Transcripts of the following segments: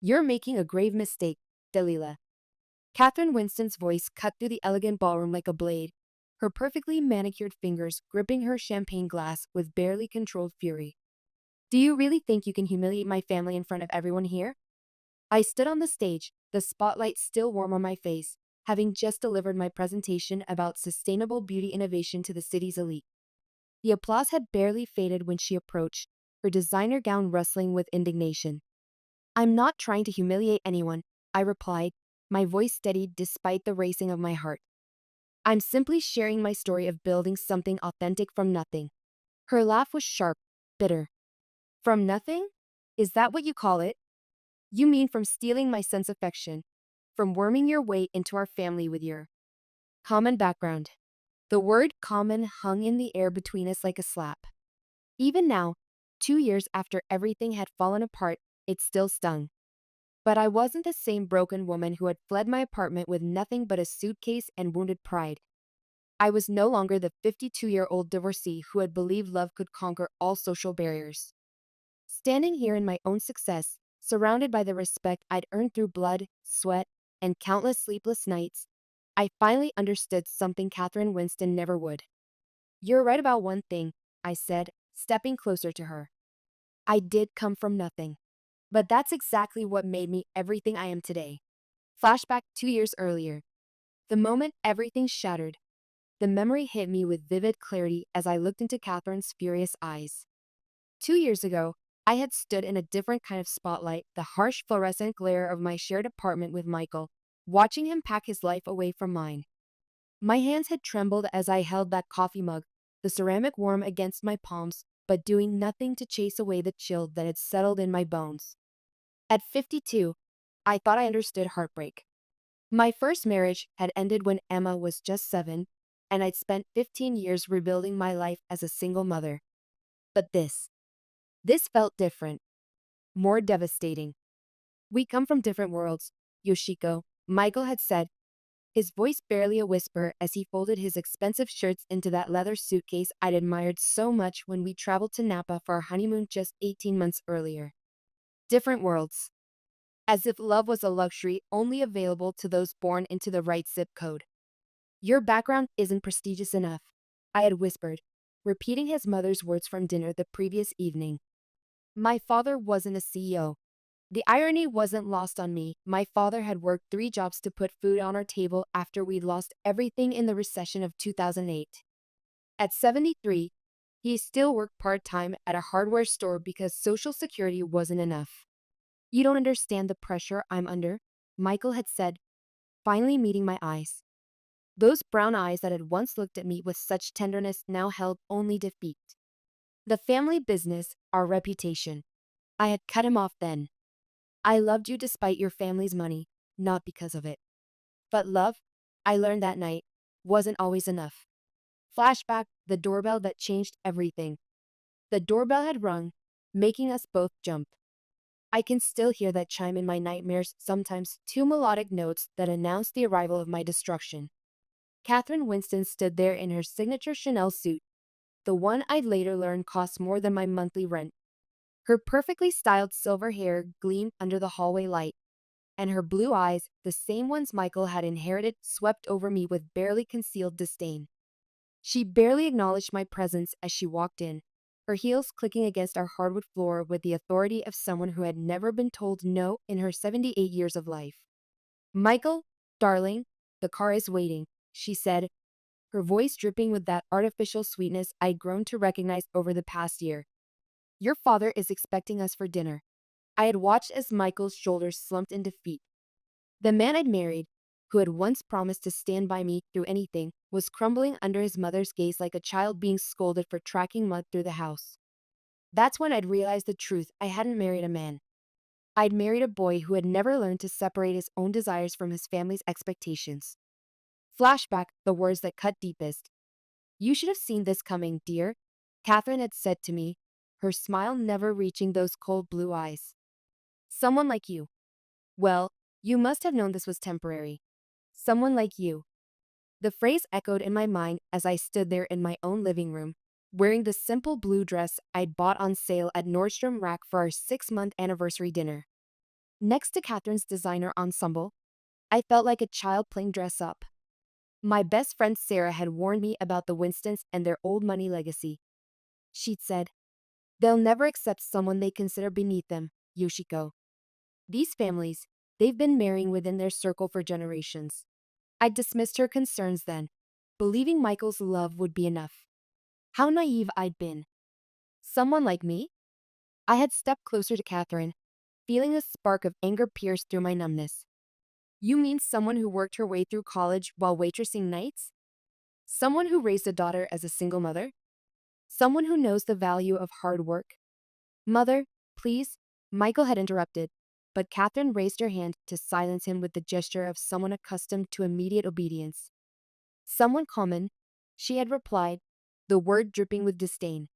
You're making a grave mistake, Delilah. Catherine Winston's voice cut through the elegant ballroom like a blade, her perfectly manicured fingers gripping her champagne glass with barely controlled fury. Do you really think you can humiliate my family in front of everyone here? I stood on the stage, the spotlight still warm on my face, having just delivered my presentation about sustainable beauty innovation to the city's elite. The applause had barely faded when she approached, her designer gown rustling with indignation. I'm not trying to humiliate anyone, I replied, my voice steadied despite the racing of my heart. I'm simply sharing my story of building something authentic from nothing. Her laugh was sharp, bitter. From nothing? Is that what you call it? You mean from stealing my sense of affection, from worming your way into our family with your common background. The word common hung in the air between us like a slap. Even now, 2 years after everything had fallen apart, it still stung. But I wasn't the same broken woman who had fled my apartment with nothing but a suitcase and wounded pride. I was no longer the 52-year-old divorcee who had believed love could conquer all social barriers. Standing here in my own success, surrounded by the respect I'd earned through blood, sweat, and countless sleepless nights, I finally understood something Catherine Winston never would. You're right about one thing, I said, stepping closer to her. I did come from nothing. But that's exactly what made me everything I am today. Flashback 2 years earlier. The moment everything shattered, the memory hit me with vivid clarity as I looked into Catherine's furious eyes. 2 years ago, I had stood in a different kind of spotlight, the harsh fluorescent glare of my shared apartment with Michael, watching him pack his life away from mine. My hands had trembled as I held that coffee mug, the ceramic warm against my palms, but doing nothing to chase away the chill that had settled in my bones. At 52, I thought I understood heartbreak. My first marriage had ended when Emma was just 7, and I'd spent 15 years rebuilding my life as a single mother. But this felt different, more devastating. We come from different worlds, Yoshiko, Michael had said, his voice barely a whisper as he folded his expensive shirts into that leather suitcase I'd admired so much when we traveled to Napa for our honeymoon just 18 months earlier. Different worlds. As if love was a luxury only available to those born into the right zip code. Your background isn't prestigious enough, I had whispered, repeating his mother's words from dinner the previous evening. My father wasn't a CEO. The irony wasn't lost on me. My father had worked 3 jobs to put food on our table after we'd lost everything in the recession of 2008. At 73, he still worked part-time at a hardware store because Social Security wasn't enough. You don't understand the pressure I'm under, Michael had said, finally meeting my eyes. Those brown eyes that had once looked at me with such tenderness now held only defeat. The family business, our reputation. I had cut him off then. I loved you despite your family's money, not because of it. But love, I learned that night, wasn't always enough. Flashback, the doorbell that changed everything. The doorbell had rung, making us both jump. I can still hear that chime in my nightmares, sometimes 2 melodic notes that announced the arrival of my destruction. Catherine Winston stood there in her signature Chanel suit, the one I'd later learn cost more than my monthly rent. Her perfectly styled silver hair gleamed under the hallway light, and her blue eyes, the same ones Michael had inherited, swept over me with barely concealed disdain. She barely acknowledged my presence as she walked in, her heels clicking against our hardwood floor with the authority of someone who had never been told no in her 78 years of life. Michael, darling, the car is waiting, she said, her voice dripping with that artificial sweetness I'd grown to recognize over the past year. Your father is expecting us for dinner. I had watched as Michael's shoulders slumped in defeat. The man I'd married, who had once promised to stand by me through anything, was crumbling under his mother's gaze like a child being scolded for tracking mud through the house. That's when I'd realized the truth. I hadn't married a man. I'd married a boy who had never learned to separate his own desires from his family's expectations. Flashback, the words that cut deepest. You should have seen this coming, dear, Catherine had said to me, her smile never reaching those cold blue eyes. Someone like you. Well, you must have known this was temporary. Someone like you. The phrase echoed in my mind as I stood there in my own living room, wearing the simple blue dress I'd bought on sale at Nordstrom Rack for our 6-month anniversary dinner. Next to Catherine's designer ensemble, I felt like a child playing dress up. My best friend Sarah had warned me about the Winstons and their old money legacy. She'd said, "They'll never accept someone they consider beneath them, Yoshiko. These families, they've been marrying within their circle for generations." I dismissed her concerns then, believing Michael's love would be enough. How naive I'd been. Someone like me? I had stepped closer to Catherine, feeling a spark of anger pierce through my numbness. "You mean someone who worked her way through college while waitressing nights? Someone who raised a daughter as a single mother? Someone who knows the value of hard work?" "Mother, please," Michael had interrupted, but Catherine raised her hand to silence him with the gesture of someone accustomed to immediate obedience. "Someone common," she had replied, the word dripping with disdain.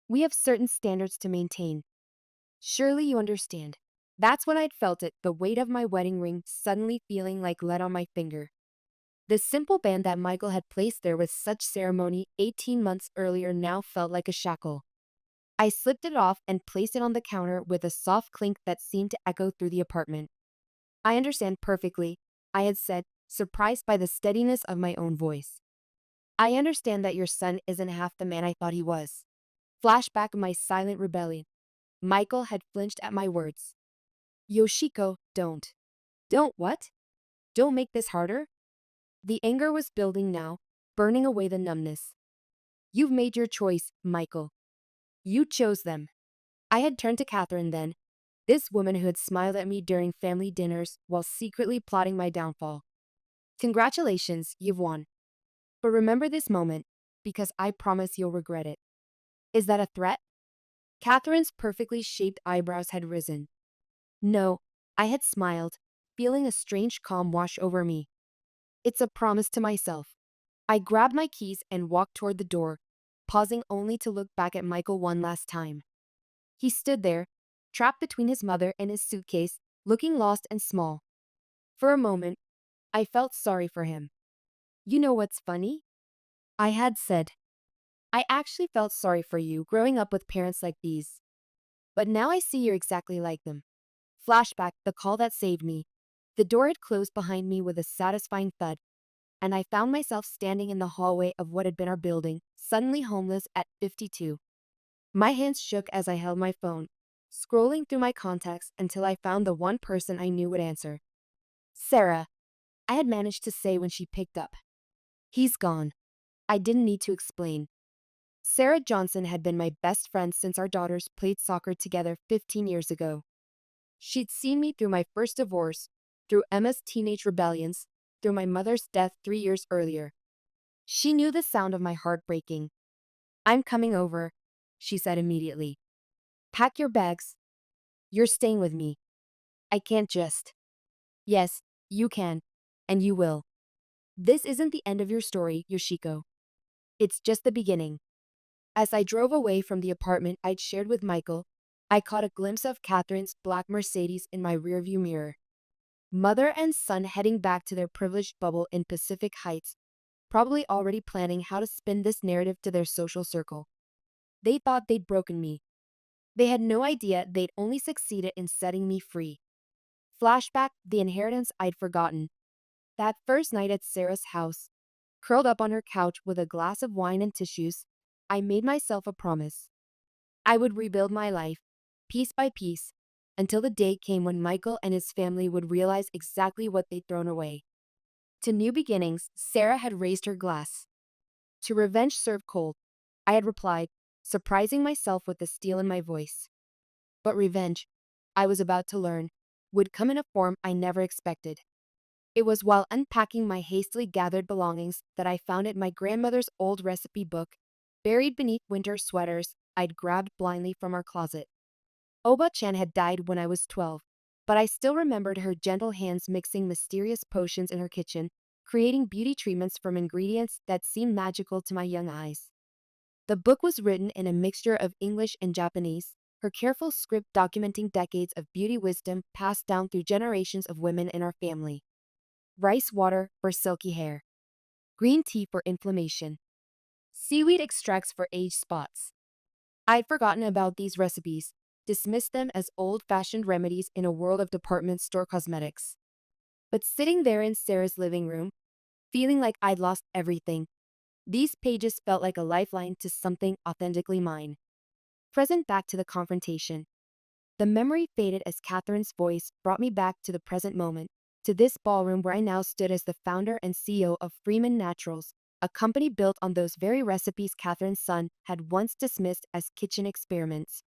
"We have certain standards to maintain. Surely you understand." That's when I'd felt it, the weight of my wedding ring suddenly feeling like lead on my finger. The simple band that Michael had placed there with such ceremony 18 months earlier now felt like a shackle. I slipped it off and placed it on the counter with a soft clink that seemed to echo through the apartment. "I understand perfectly," I had said, surprised by the steadiness of my own voice. "I understand that your son isn't half the man I thought he was." Flashback of my silent rebellion. Michael had flinched at my words. "Yoshiko, don't." "Don't what? Don't make this harder?" The anger was building now, burning away the numbness. "You've made your choice, Michael. You chose them." I had turned to Catherine then, this woman who had smiled at me during family dinners while secretly plotting my downfall. "Congratulations, you've won. But remember this moment, because I promise you'll regret it." "Is that a threat?" Catherine's perfectly shaped eyebrows had risen. "No," I had smiled, feeling a strange calm wash over me. "It's a promise to myself." I grabbed my keys and walked toward the door, pausing only to look back at Michael one last time. He stood there, trapped between his mother and his suitcase, looking lost and small. For a moment, I felt sorry for him. "You know what's funny?" I had said. "I actually felt sorry for you growing up with parents like these. But now I see you're exactly like them." Flashback, the call that saved me. The door had closed behind me with a satisfying thud, and I found myself standing in the hallway of what had been our building, suddenly homeless at 52. My hands shook as I held my phone, scrolling through my contacts until I found the one person I knew would answer. "Sarah," I had managed to say when she picked up. "He's gone." I didn't need to explain. Sarah Johnson had been my best friend since our daughters played soccer together 15 years ago. She'd seen me through my first divorce, through Emma's teenage rebellions, through my mother's death 3 years earlier. She knew the sound of my heart breaking. "I'm coming over," she said immediately. "Pack your bags. You're staying with me." "I can't just." "Yes, you can, and you will. This isn't the end of your story, Yoshiko. It's just the beginning." As I drove away from the apartment I'd shared with Michael, I caught a glimpse of Catherine's black Mercedes in my rearview mirror. Mother and son heading back to their privileged bubble in Pacific Heights, probably already planning how to spin this narrative to their social circle. They thought they'd broken me. They had no idea they'd only succeeded in setting me free. Flashback, the inheritance I'd forgotten. That first night at Sarah's house, curled up on her couch with a glass of wine and tissues, I made myself a promise. I would rebuild my life, piece by piece, until the day came when Michael and his family would realize exactly what they'd thrown away. To new beginnings, Sarah had raised her glass. To revenge served cold, I had replied, surprising myself with the steel in my voice. But revenge, I was about to learn, would come in a form I never expected. It was while unpacking my hastily gathered belongings that I found it my grandmother's old recipe book, buried beneath winter sweaters I'd grabbed blindly from our closet. Oba-chan had died when I was 12, but I still remembered her gentle hands mixing mysterious potions in her kitchen, creating beauty treatments from ingredients that seemed magical to my young eyes. The book was written in a mixture of English and Japanese, her careful script documenting decades of beauty wisdom passed down through generations of women in our family. Rice water for silky hair. Green tea for inflammation. Seaweed extracts for age spots. I'd forgotten about these recipes, dismissed them as old-fashioned remedies in a world of department store cosmetics. But sitting there in Sarah's living room, feeling like I'd lost everything, these pages felt like a lifeline to something authentically mine. Present back to the confrontation. The memory faded as Catherine's voice brought me back to the present moment, to this ballroom where I now stood as the founder and CEO of Freeman Naturals, a company built on those very recipes Catherine's son had once dismissed as kitchen experiments.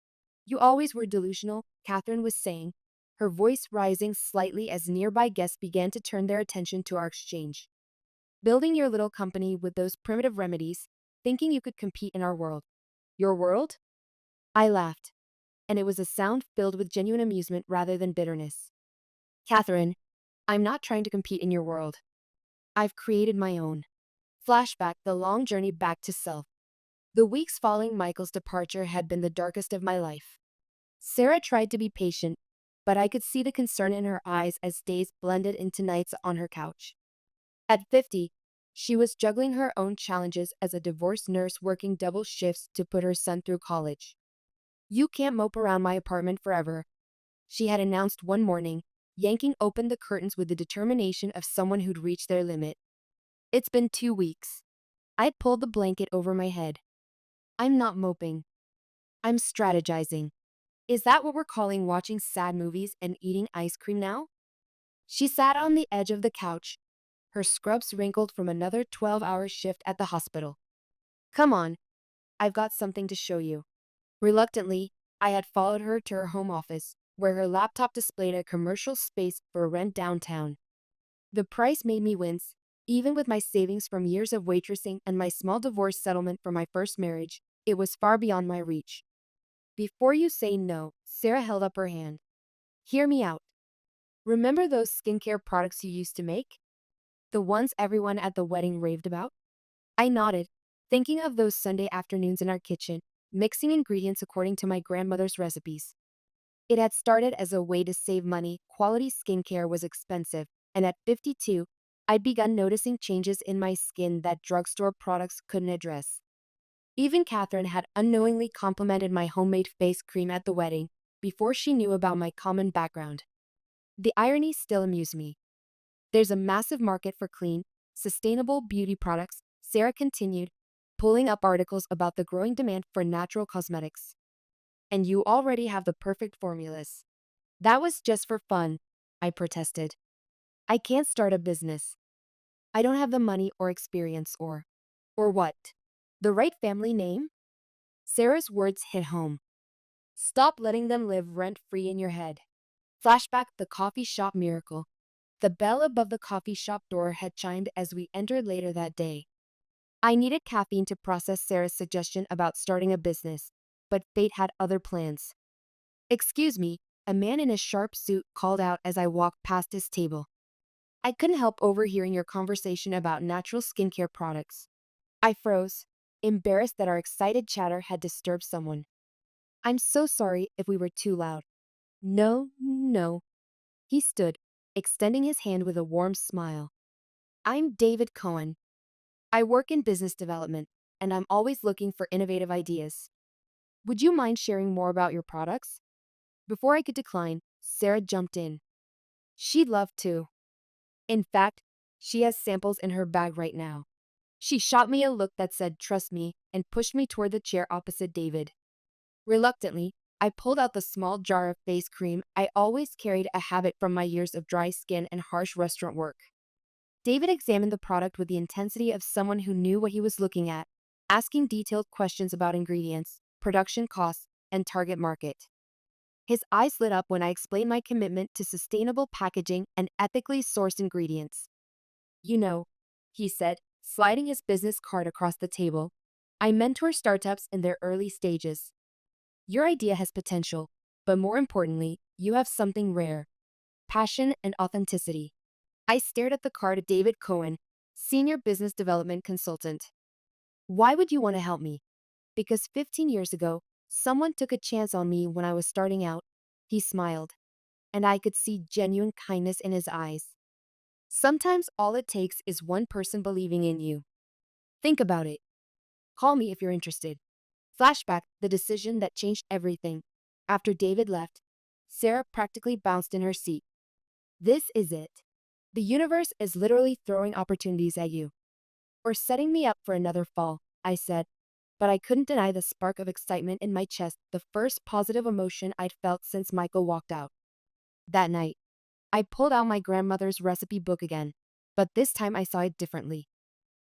You always were delusional, Catherine was saying, her voice rising slightly as nearby guests began to turn their attention to our exchange. Building your little company with those primitive remedies, thinking you could compete in our world. Your world? I laughed, and it was a sound filled with genuine amusement rather than bitterness. Catherine, I'm not trying to compete in your world. I've created my own. Flashback, the long journey back to self. The weeks following Michael's departure had been the darkest of my life. Sarah tried to be patient, but I could see the concern in her eyes as days blended into nights on her couch. At 50, she was juggling her own challenges as a divorced nurse working double shifts to put her son through college. You can't mope around my apartment forever, she had announced one morning, yanking open the curtains with the determination of someone who'd reached their limit. It's been 2 weeks. I'd pulled the blanket over my head. I'm not moping. I'm strategizing. Is that what we're calling watching sad movies and eating ice cream now? She sat on the edge of the couch, her scrubs wrinkled from another 12-hour shift at the hospital. Come on, I've got something to show you. Reluctantly, I had followed her to her home office, where her laptop displayed a commercial space for rent downtown. The price made me wince. Even with my savings from years of waitressing and my small divorce settlement from my first marriage, it was far beyond my reach. Before you say no, Sarah held up her hand. Hear me out. Remember those skincare products you used to make? The ones everyone at the wedding raved about? I nodded, thinking of those Sunday afternoons in our kitchen, mixing ingredients according to my grandmother's recipes. It had started as a way to save money. Quality skincare was expensive, and at 52, I'd begun noticing changes in my skin that drugstore products couldn't address. Even Catherine had unknowingly complimented my homemade face cream at the wedding, before she knew about my common background. The irony still amused me. There's a massive market for clean, sustainable beauty products, Sarah continued, pulling up articles about the growing demand for natural cosmetics. And you already have the perfect formulas. That was just for fun, I protested. I can't start a business. I don't have the money or experience or what? The right family name? Sarah's words hit home. Stop letting them live rent-free in your head. Flashback, the coffee shop miracle. The bell above the coffee shop door had chimed as we entered later that day. I needed caffeine to process Sarah's suggestion about starting a business, but fate had other plans. Excuse me, a man in a sharp suit called out as I walked past his table. I couldn't help overhearing your conversation about natural skincare products. I froze, embarrassed that our excited chatter had disturbed someone. I'm so sorry if we were too loud. No, no. He stood, extending his hand with a warm smile. I'm David Cohen. I work in business development, and I'm always looking for innovative ideas. Would you mind sharing more about your products? Before I could decline, Sarah jumped in. She'd love to. In fact, she has samples in her bag right now. She shot me a look that said, trust me, and pushed me toward the chair opposite David. Reluctantly, I pulled out the small jar of face cream I always carried, a habit from my years of dry skin and harsh restaurant work. David examined the product with the intensity of someone who knew what he was looking at, asking detailed questions about ingredients, production costs, and target market. His eyes lit up when I explained my commitment to sustainable packaging and ethically sourced ingredients. You know, he said, sliding his business card across the table, I mentor startups in their early stages. Your idea has potential, but more importantly, you have something rare: passion and authenticity. I stared at the card of David Cohen, Senior Business Development Consultant. Why would you want to help me? Because 15 years ago, someone took a chance on me when I was starting out. He smiled, and I could see genuine kindness in his eyes. Sometimes all it takes is one person believing in you. Think about it. Call me if you're interested. Flashback, the decision that changed everything. After David left, Sarah practically bounced in her seat. This is it. The universe is literally throwing opportunities at you. Or setting me up for another fall, I said. But I couldn't deny the spark of excitement in my chest, the first positive emotion I'd felt since Michael walked out. That night, I pulled out my grandmother's recipe book again, but this time I saw it differently.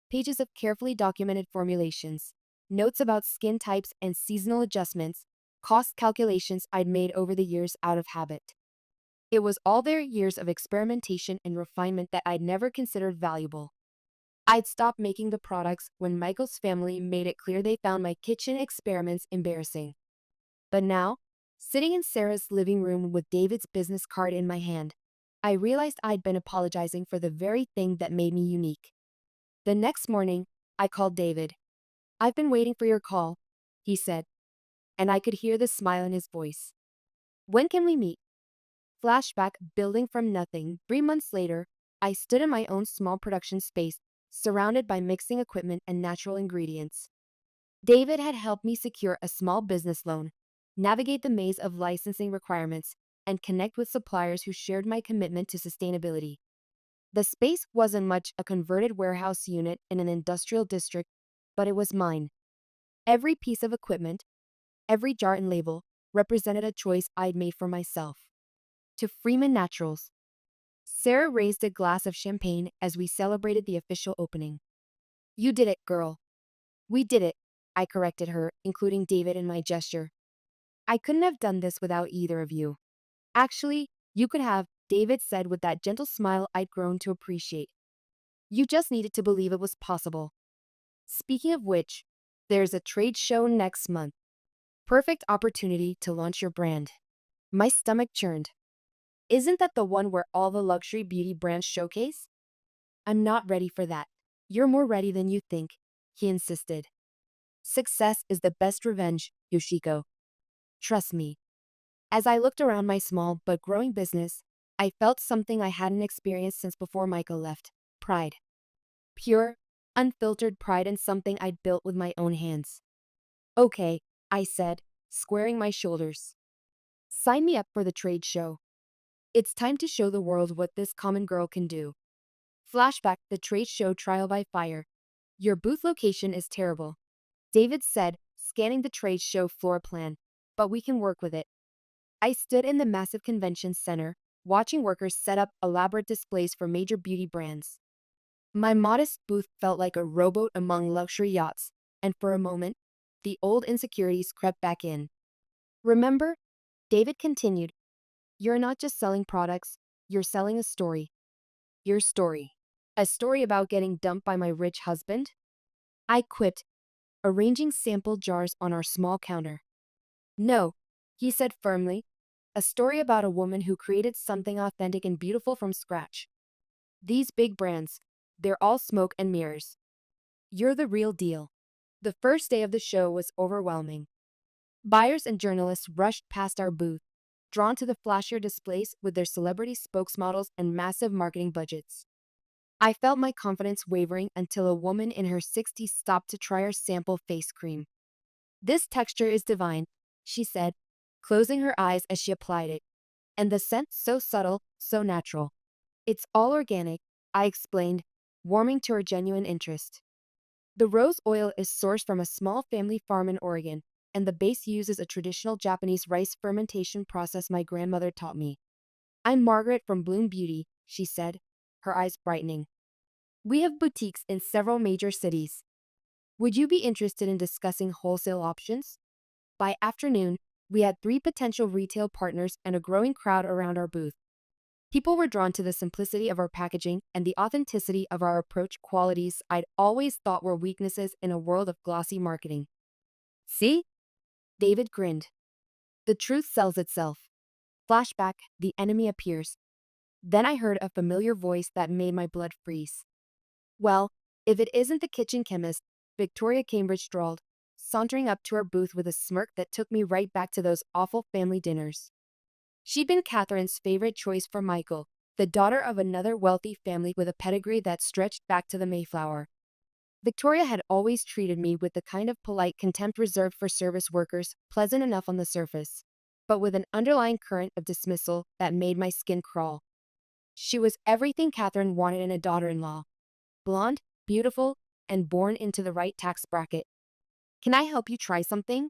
Pages of carefully documented formulations, notes about skin types and seasonal adjustments, cost calculations I'd made over the years out of habit. It was all their years of experimentation and refinement that I'd never considered valuable. I'd stopped making the products when Michael's family made it clear they found my kitchen experiments embarrassing. But now, sitting in Sarah's living room with David's business card in my hand, I realized I'd been apologizing for the very thing that made me unique. The next morning, I called David. "I've been waiting for your call," he said, and I could hear the smile in his voice. "When can we meet?" Flashback, building from nothing. 3 months later, I stood in my own small production space, surrounded by mixing equipment and natural ingredients. David had helped me secure a small business loan, navigate the maze of licensing requirements, and connect with suppliers who shared my commitment to sustainability. The space wasn't much a converted warehouse unit in an industrial district, but it was mine. Every piece of equipment, every jar and label, represented a choice I'd made for myself. To Freeman Naturals. Sarah raised a glass of champagne as we celebrated the official opening. "You did it, girl." "We did it," I corrected her, including David in my gesture. "I couldn't have done this without either of you." "Actually, you could have," David said with that gentle smile I'd grown to appreciate. "You just needed to believe it was possible." Speaking of which, there's a trade show next month. Perfect opportunity to launch your brand. My stomach churned. "Isn't that the one where all the luxury beauty brands showcase?" "I'm not ready for that." "You're more ready than you think," he insisted. "Success is the best revenge, Yoshiko. Trust me." As I looked around my small but growing business, I felt something I hadn't experienced since before Michael left. Pride. Pure, unfiltered pride in something I'd built with my own hands. "Okay," I said, squaring my shoulders. "Sign me up for the trade show. It's time to show the world what this common girl can do." Flashback, the trade show trial by fire. "Your booth location is terrible," David said, scanning the trade show floor plan. "But we can work with it." I stood in the massive convention center, watching workers set up elaborate displays for major beauty brands. My modest booth felt like a rowboat among luxury yachts, and for a moment, the old insecurities crept back in. "Remember," David continued, "you're not just selling products, you're selling a story." "Your story." "A story about getting dumped by my rich husband?" I quipped, arranging sample jars on our small counter. "No," he said firmly, "a story about a woman who created something authentic and beautiful from scratch. These big brands, they're all smoke and mirrors. You're the real deal." The first day of the show was overwhelming. Buyers and journalists rushed past our booth, drawn to the flashier displays with their celebrity spokesmodels and massive marketing budgets. I felt my confidence wavering until a woman in her 60s stopped to try our sample face cream. "This texture is divine," she said, closing her eyes as she applied it. "And the scent so subtle, so natural." "It's all organic," I explained, warming to her genuine interest. "The rose oil is sourced from a small family farm in Oregon, and the base uses a traditional Japanese rice fermentation process my grandmother taught me." "I'm Margaret from Bloom Beauty," she said, her eyes brightening. "We have boutiques in several major cities. Would you be interested in discussing wholesale options?" By afternoon, we had 3 potential retail partners and a growing crowd around our booth. People were drawn to the simplicity of our packaging and the authenticity of our approach, qualities I'd always thought were weaknesses in a world of glossy marketing. "See?" David grinned. "The truth sells itself." Flashback, the enemy appears. Then I heard a familiar voice that made my blood freeze. "Well, if it isn't the kitchen chemist," Victoria Cambridge drawled, sauntering up to our booth with a smirk that took me right back to those awful family dinners. She'd been Catherine's favorite choice for Michael, the daughter of another wealthy family with a pedigree that stretched back to the Mayflower. Victoria had always treated me with the kind of polite contempt reserved for service workers, pleasant enough on the surface. but with an underlying current of dismissal that made my skin crawl. She was everything Catherine wanted in a daughter-in-law. Blonde, beautiful, and born into the right tax bracket. "Can I help you try something?"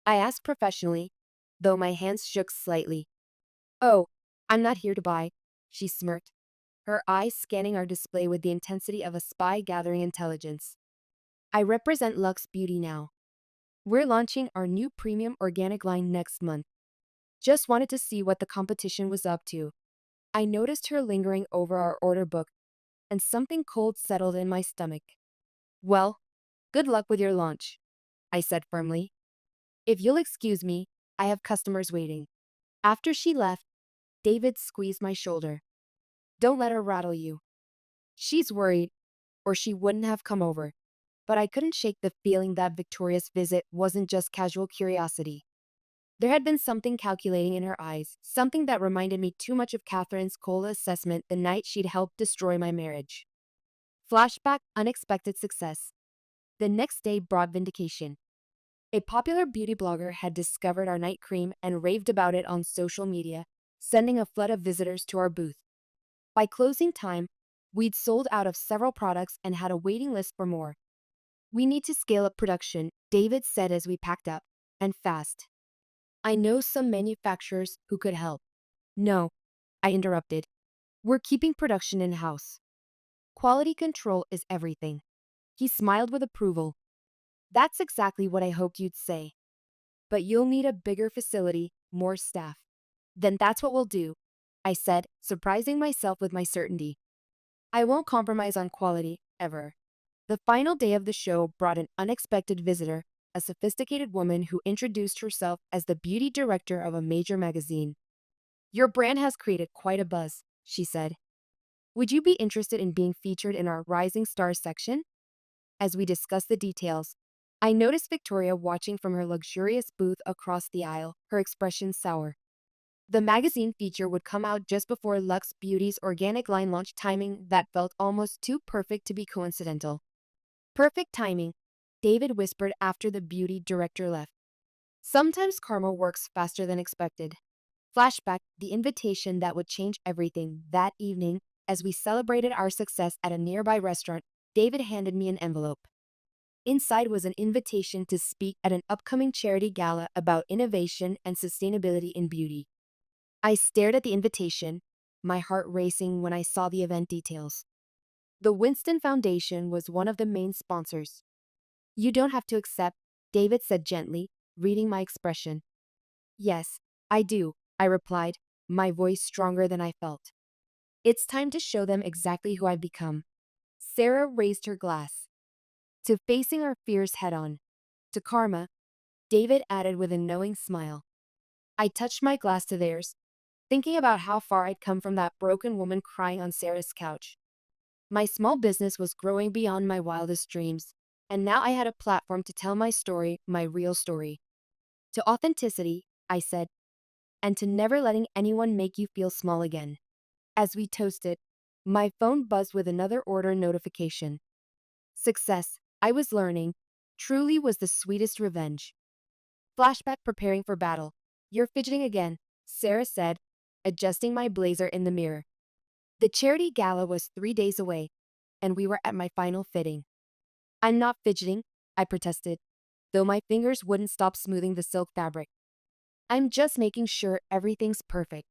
I asked professionally, though my hands shook slightly. "Oh, I'm not here to buy," she smirked, her eyes scanning our display with the intensity of a spy gathering intelligence. "I represent Luxe Beauty now. We're launching our new premium organic line next month. Just wanted to see what the competition was up to." I noticed her lingering over our order book, and something cold settled in my stomach. "Well, good luck with your launch," I said firmly. "If you'll excuse me, I have customers waiting." After she left, David squeezed my shoulder. "Don't let her rattle you. She's worried, or she wouldn't have come over." But I couldn't shake the feeling that Victoria's visit wasn't just casual curiosity. There had been something calculating in her eyes, something that reminded me too much of Catherine's cold assessment the night she'd helped destroy my marriage. Flashback: unexpected success. The next day brought vindication. A popular beauty blogger had discovered our night cream and raved about it on social media, sending a flood of visitors to our booth. By closing time, we'd sold out of several products and had a waiting list for more. "We need to scale up production," David said as we packed up, "and fast. I know some manufacturers who could help." "No," I interrupted. "We're keeping production in-house. Quality control is everything." He smiled with approval. "That's exactly what I hoped you'd say. But you'll need a bigger facility, more staff." "Then that's what we'll do," I said, surprising myself with my certainty. "I won't compromise on quality, ever." The final day of the show brought an unexpected visitor, a sophisticated woman who introduced herself as the beauty director of a major magazine. "Your brand has created quite a buzz," she said. "Would you be interested in being featured in our Rising Stars section?" As we discussed the details, I noticed Victoria watching from her luxurious booth across the aisle, her expression sour. The magazine feature would come out just before Luxe Beauty's organic line launch, timing that felt almost too perfect to be coincidental. "Perfect timing," David whispered after the beauty director left. "Sometimes karma works faster than expected." Flashback: the invitation that would change everything. That evening, as we celebrated our success at a nearby restaurant, David handed me an envelope. Inside was an invitation to speak at an upcoming charity gala about innovation and sustainability in beauty. I stared at the invitation, my heart racing when I saw the event details. The Winston Foundation was one of the main sponsors. "You don't have to accept," David said gently, reading my expression. "Yes, I do," I replied, my voice stronger than I felt. "It's time to show them exactly who I've become." Sarah raised her glass. "To facing our fears head-on. To karma," David added with a knowing smile. I touched my glass to theirs, thinking about how far I'd come from that broken woman crying on Sarah's couch. My small business was growing beyond my wildest dreams, and now I had a platform to tell my story, my real story. "To authenticity," I said, "and to never letting anyone make you feel small again." As we toasted, my phone buzzed with another order notification. Success, I was learning, truly was the sweetest revenge. Flashback: preparing for battle. "You're fidgeting again," Sarah said, adjusting my blazer in the mirror. The charity gala was 3 days away, and we were at my final fitting. "I'm not fidgeting," I protested, though my fingers wouldn't stop smoothing the silk fabric. "I'm just making sure everything's perfect.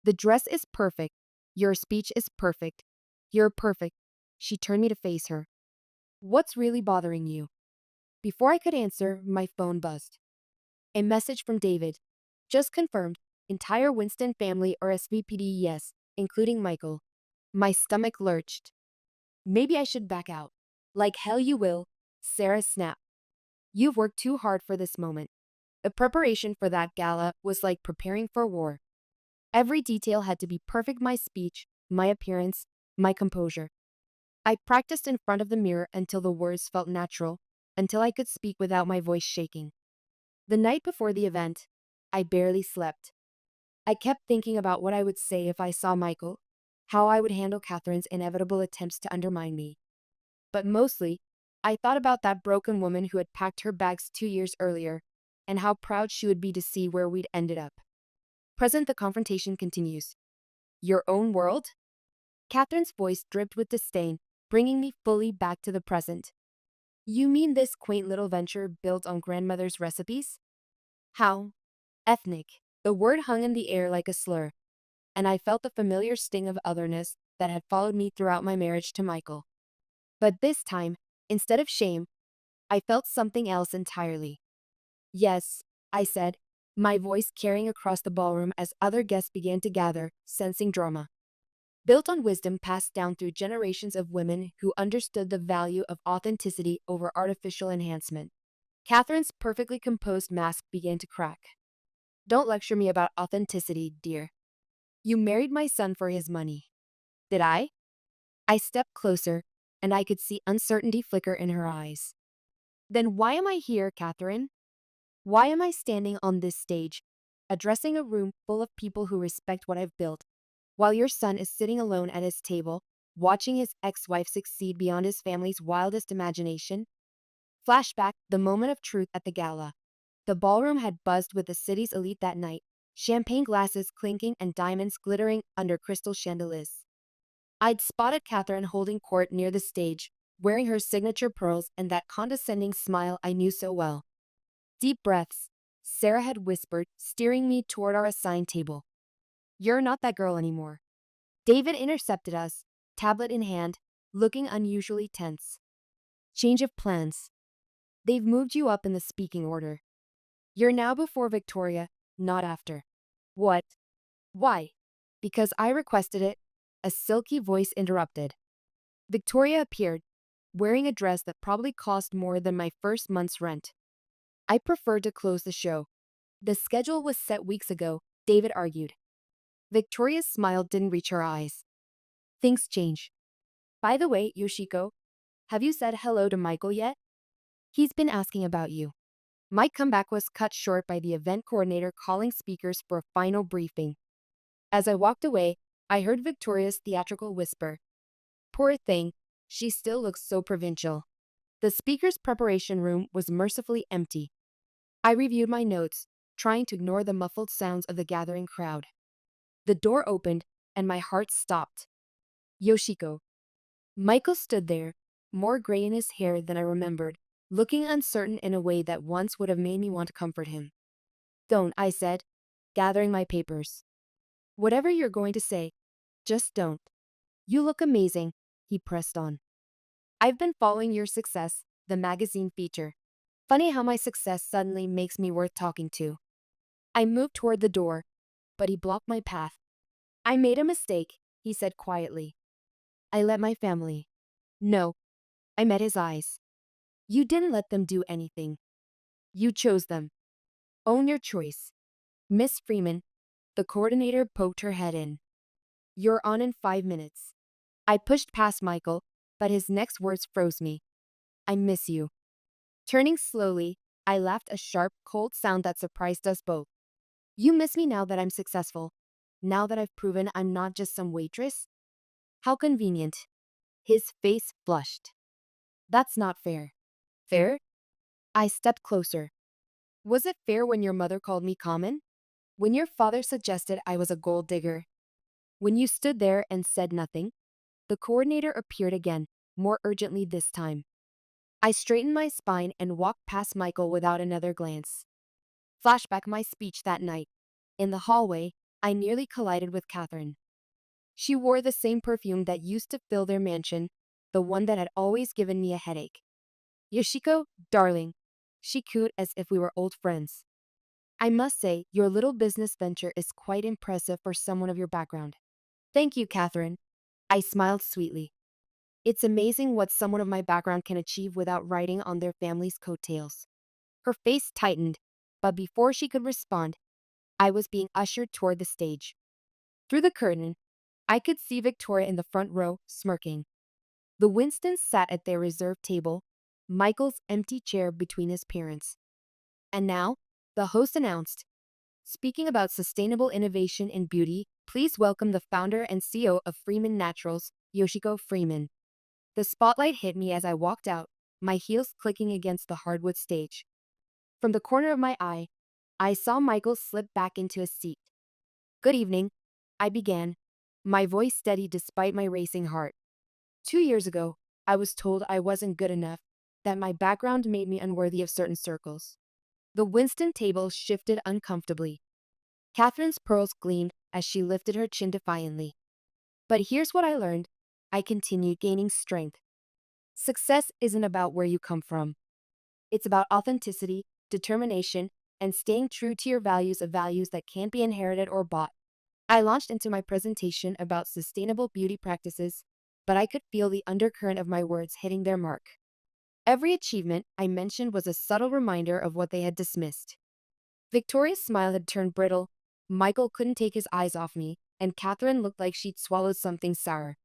The dress is perfect. Your speech is perfect. You're perfect." She turned me to face her. "What's really bothering you?" Before I could answer, my phone buzzed. A message from David. "Just confirmed. Entire Winston family RSVP'd, yes, including Michael." My stomach lurched. Maybe I should back out. "Like hell you will," Sarah snapped. "You've worked too hard for this moment." The preparation for that gala was like preparing for war. Every detail had to be perfect: my speech, my appearance, my composure. I practiced in front of the mirror until the words felt natural, until I could speak without my voice shaking. The night before the event, I barely slept. I kept thinking about what I would say if I saw Michael, how I would handle Catherine's inevitable attempts to undermine me. But mostly, I thought about that broken woman who had packed her bags 2 years earlier, and how proud she would be to see where we'd ended up. Present, the confrontation continues. Your own world? Catherine's voice dripped with disdain, bringing me fully back to the present. You mean this quaint little venture built on grandmother's recipes? How ethnic. The word hung in the air like a slur, and I felt the familiar sting of otherness that had followed me throughout my marriage to Michael. But this time, instead of shame, I felt something else entirely. Yes, I said, my voice carrying across the ballroom as other guests began to gather, sensing drama. Built on wisdom passed down through generations of women who understood the value of authenticity over artificial enhancement. Catherine's perfectly composed mask began to crack. Don't lecture me about authenticity, dear. You married my son for his money. Did I? I stepped closer, and I could see uncertainty flicker in her eyes. Then why am I here, Catherine? Why am I standing on this stage, addressing a room full of people who respect what I've built, while your son is sitting alone at his table, watching his ex-wife succeed beyond his family's wildest imagination? Flashback, the moment of truth at the gala. The ballroom had buzzed with the city's elite that night, champagne glasses clinking and diamonds glittering under crystal chandeliers. I'd spotted Catherine holding court near the stage, wearing her signature pearls and that condescending smile I knew so well. Deep breaths, Sarah had whispered, steering me toward our assigned table. You're not that girl anymore. David intercepted us, tablet in hand, looking unusually tense. Change of plans. They've moved you up in the speaking order. You're now before Victoria, not after. What? Why? Because I requested it, a silky voice interrupted. Victoria appeared, wearing a dress that probably cost more than my first month's rent. I preferred to close the show. The schedule was set weeks ago, David argued. Victoria's smile didn't reach her eyes. Things change. By the way, Yoshiko, have you said hello to Michael yet? He's been asking about you. My comeback was cut short by the event coordinator calling speakers for a final briefing. As I walked away, I heard Victoria's theatrical whisper. Poor thing, she still looks so provincial. The speaker's preparation room was mercifully empty. I reviewed my notes, trying to ignore the muffled sounds of the gathering crowd. The door opened, and my heart stopped. Yoshiko. Michael stood there, more gray in his hair than I remembered, looking uncertain in a way that once would have made me want to comfort him. Don't, I said, gathering my papers. Whatever you're going to say, just don't. You look amazing, he pressed on. I've been following your success, the magazine feature. Funny how my success suddenly makes me worth talking to. I moved toward the door, but he blocked my path. I made a mistake, he said quietly. I let my family. No, I met his eyes. You didn't let them do anything. You chose them. Own your choice. Miss Freeman, the coordinator poked her head in. You're on in 5 minutes. I pushed past Michael, but his next words froze me. I miss you. Turning slowly, I laughed a sharp, cold sound that surprised us both. You miss me now that I'm successful. Now that I've proven I'm not just some waitress? How convenient. His face flushed. That's not fair. Fair? I stepped closer. Was it fair when your mother called me common? When your father suggested I was a gold digger? When you stood there and said nothing? The coordinator appeared again, more urgently this time. I straightened my spine and walked past Michael without another glance. Flashback my speech that night. In the hallway, I nearly collided with Catherine. She wore the same perfume that used to fill their mansion, the one that had always given me a headache. Yoshiko, darling, she cooed as if we were old friends. I must say, your little business venture is quite impressive for someone of your background. Thank you, Catherine. I smiled sweetly. It's amazing what someone of my background can achieve without riding on their family's coattails. Her face tightened, but before she could respond, I was being ushered toward the stage. Through the curtain, I could see Victoria in the front row, smirking. The Winstons sat at their reserved table, Michael's empty chair between his parents. And now, the host announced, speaking about sustainable innovation in beauty, please welcome the founder and CEO of Freeman Naturals, Yoshiko Freeman. The spotlight hit me as I walked out, my heels clicking against the hardwood stage. From the corner of my eye, I saw Michael slip back into his seat. Good evening, I began, my voice steady despite my racing heart. 2 years ago, I was told I wasn't good enough, that my background made me unworthy of certain circles. The Winston table shifted uncomfortably. Catherine's pearls gleamed as she lifted her chin defiantly. But here's what I learned. I continued gaining strength. Success isn't about where you come from. It's about authenticity, determination, and staying true to your values of values that can't be inherited or bought. I launched into my presentation about sustainable beauty practices, but I could feel the undercurrent of my words hitting their mark. Every achievement I mentioned was a subtle reminder of what they had dismissed. Victoria's smile had turned brittle, Michael couldn't take his eyes off me, and Catherine looked like she'd swallowed something sour.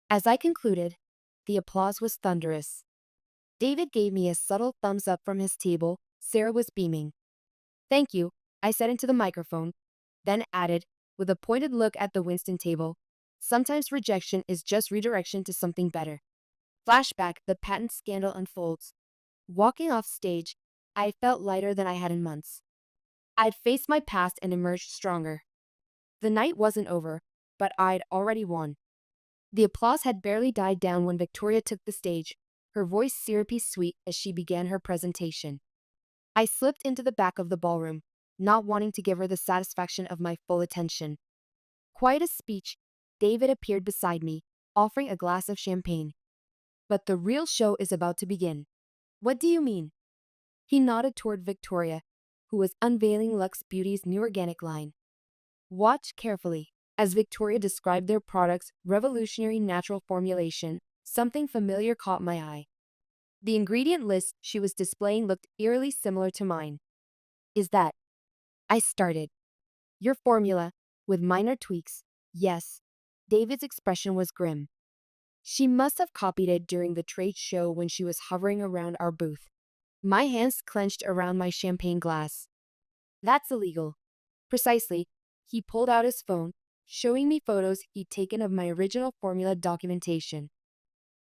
As I concluded, the applause was thunderous. David gave me a subtle thumbs up from his table. Sarah was beaming. Thank you, I said into the microphone, then added, with a pointed look at the Winston table, sometimes rejection is just redirection to something better. Flashback, the patent scandal unfolds. Walking off stage, I felt lighter than I had in months. I'd faced my past and emerged stronger. The night wasn't over, but I'd already won. The applause had barely died down when Victoria took the stage, her voice syrupy sweet as she began her presentation. I slipped into the back of the ballroom, not wanting to give her the satisfaction of my full attention. Quiet as speech, David appeared beside me, offering a glass of champagne. But the real show is about to begin. What do you mean? He nodded toward Victoria, who was unveiling Lux Beauty's new organic line. Watch carefully. As Victoria described their product's revolutionary natural formulation, something familiar caught my eye. The ingredient list she was displaying looked eerily similar to mine. Is that? I started. Your formula, with minor tweaks, yes. David's expression was grim. She must have copied it during the trade show when she was hovering around our booth. My hands clenched around my champagne glass. That's illegal. Precisely. He pulled out his phone, showing me photos he'd taken of my original formula documentation.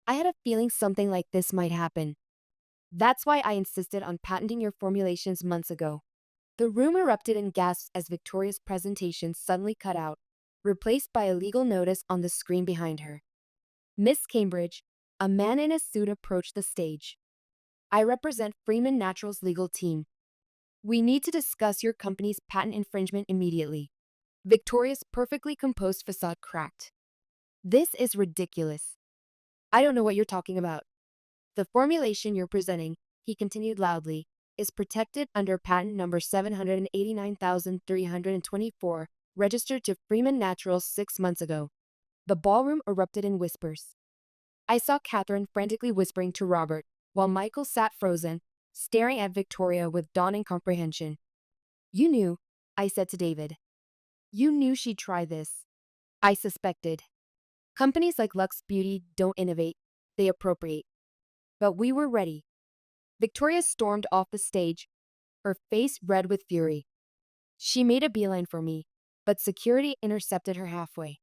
I had a feeling something like this might happen. That's why I insisted on patenting your formulations months ago. The room erupted in gasps as Victoria's presentation suddenly cut out, replaced by a legal notice on the screen behind her. Miss Cambridge, a man in a suit approached the stage. I represent Freeman Naturals' legal team. We need to discuss your company's patent infringement immediately. Victoria's perfectly composed facade cracked. This is ridiculous. I don't know what you're talking about. The formulation you're presenting, he continued loudly, is protected under patent number 789,324, registered to Freeman Naturals 6 months ago. The ballroom erupted in whispers. I saw Catherine frantically whispering to Robert, while Michael sat frozen, staring at Victoria with dawning comprehension. You knew, I said to David. You knew she'd try this. I suspected. Companies like Lux Beauty don't innovate, they appropriate. But we were ready. Victoria stormed off the stage, her face red with fury. She made a beeline for me, but security intercepted her halfway.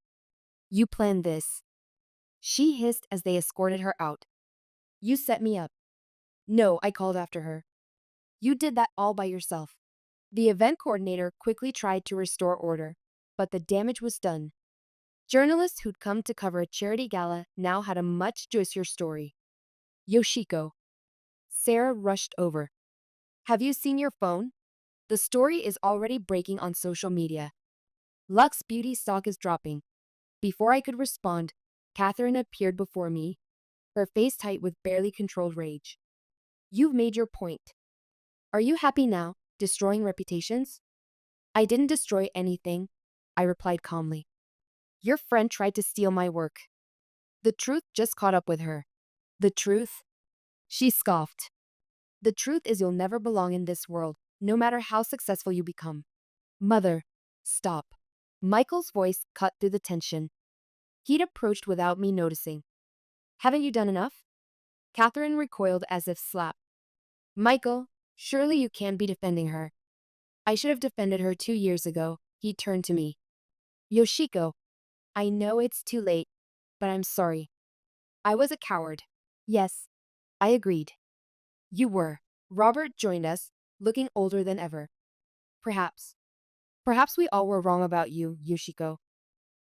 You planned this. She hissed as they escorted her out. You set me up. No, I called after her. You did that all by yourself. The event coordinator quickly tried to restore order, but the damage was done. Journalists who'd come to cover a charity gala now had a much juicier story. Yoshiko. Sarah rushed over. Have you seen your phone? The story is already breaking on social media. Lux Beauty stock is dropping. Before I could respond, Catherine appeared before me, her face tight with barely controlled rage. You've made your point. Are you happy now, destroying reputations? I didn't destroy anything, I replied calmly. Your friend tried to steal my work. The truth just caught up with her. The truth? She scoffed. The truth is you'll never belong in this world, no matter how successful you become. Mother, stop. Michael's voice cut through the tension. He'd approached without me noticing. Haven't you done enough? Catherine recoiled as if slapped. Michael, surely you can't be defending her. I should have defended her 2 years ago. He turned to me. Yoshiko, I know it's too late, but I'm sorry. I was a coward. Yes, I agreed. You were. Robert joined us, looking older than ever. Perhaps. Perhaps we all were wrong about you, Yoshiko.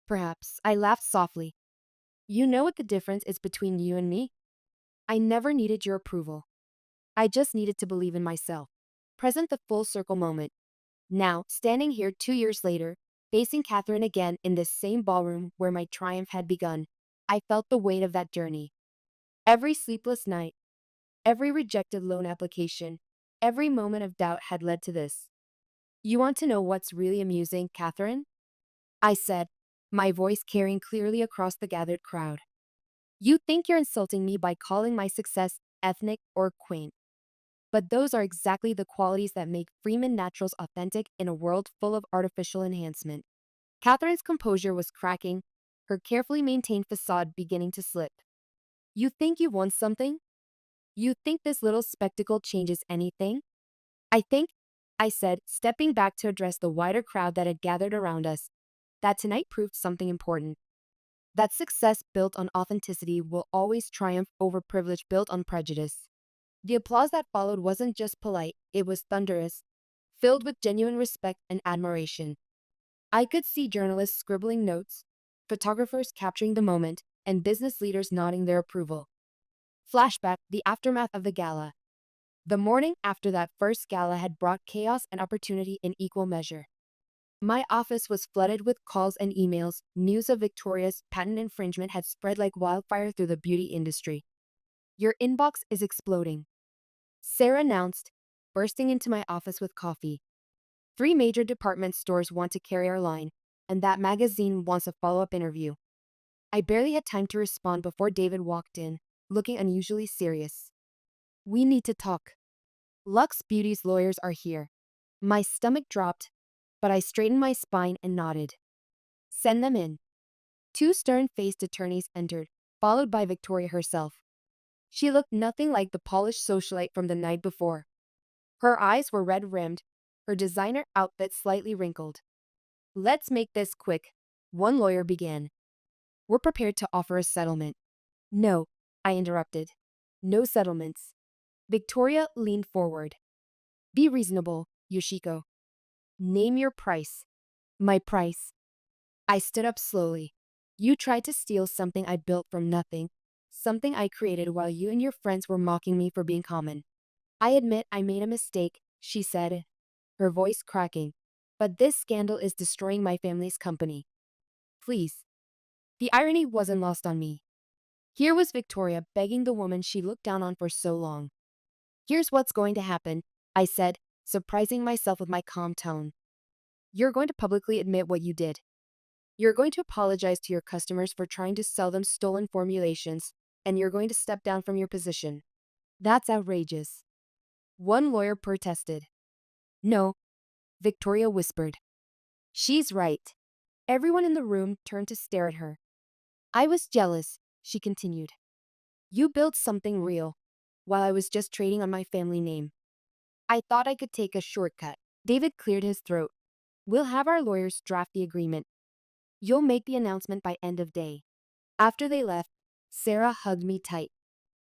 Perhaps. I laughed softly. You know what the difference is between you and me? I never needed your approval. I just needed to believe in myself. Present the full circle moment. Now, standing here 2 years later, facing Catherine again in this same ballroom where my triumph had begun, I felt the weight of that journey. Every sleepless night, every rejected loan application, every moment of doubt had led to this. You want to know what's really amusing, Catherine? I said, my voice carrying clearly across the gathered crowd. You think you're insulting me by calling my success ethnic or quaint. But those are exactly the qualities that make Freeman Naturals authentic in a world full of artificial enhancement. Catherine's composure was cracking, her carefully maintained facade beginning to slip. You think you won something? You think this little spectacle changes anything? I think, I said, stepping back to address the wider crowd that had gathered around us, that tonight proved something important. That success built on authenticity will always triumph over privilege built on prejudice. The applause that followed wasn't just polite, it was thunderous, filled with genuine respect and admiration. I could see journalists scribbling notes, photographers capturing the moment, and business leaders nodding their approval. Flashback, the aftermath of the gala. The morning after that first gala had brought chaos and opportunity in equal measure. My office was flooded with calls and emails. News of Victoria's patent infringement had spread like wildfire through the beauty industry. Your inbox is exploding, Sarah announced, bursting into my office with coffee. 3 major department stores want to carry our line, and that magazine wants a follow-up interview. I barely had time to respond before David walked in, looking unusually serious. We need to talk. Lux Beauty's lawyers are here. My stomach dropped, but I straightened my spine and nodded. Send them in. 2 stern-faced attorneys entered, followed by Victoria herself. She looked nothing like the polished socialite from the night before. Her eyes were red-rimmed, her designer outfit slightly wrinkled. Let's make this quick, one lawyer began. We're prepared to offer a settlement. No, I interrupted. No settlements. Victoria leaned forward. Be reasonable, Yoshiko. Name your price. My price. I stood up slowly. You tried to steal something I built from nothing, something I created while you and your friends were mocking me for being common. I admit I made a mistake, she said, her voice cracking. But this scandal is destroying my family's company. Please. The irony wasn't lost on me. Here was Victoria begging the woman she looked down on for so long. Here's what's going to happen, I said, surprising myself with my calm tone. You're going to publicly admit what you did. You're going to apologize to your customers for trying to sell them stolen formulations, and you're going to step down from your position. That's outrageous. One lawyer protested. No, Victoria whispered. She's right. Everyone in the room turned to stare at her. I was jealous, she continued. You built something real, while I was just trading on my family name. I thought I could take a shortcut. David cleared his throat. We'll have our lawyers draft the agreement. You'll make the announcement by end of day. After they left, Sarah hugged me tight.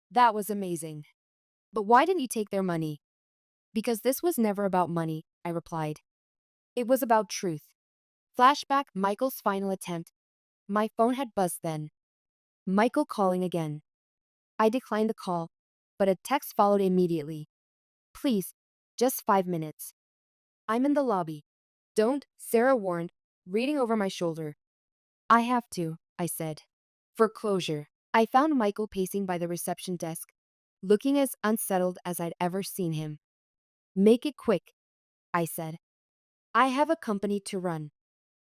That was amazing. But why didn't you take their money? Because this was never about money, I replied. It was about truth. Flashback, Michael's final attempt. My phone had buzzed then. Michael calling again. I declined the call, but a text followed immediately. Please, just 5 minutes. I'm in the lobby. Don't, Sarah warned, reading over my shoulder. I have to, I said. For closure. I found Michael pacing by the reception desk, looking as unsettled as I'd ever seen him. Make it quick, I said. I have a company to run.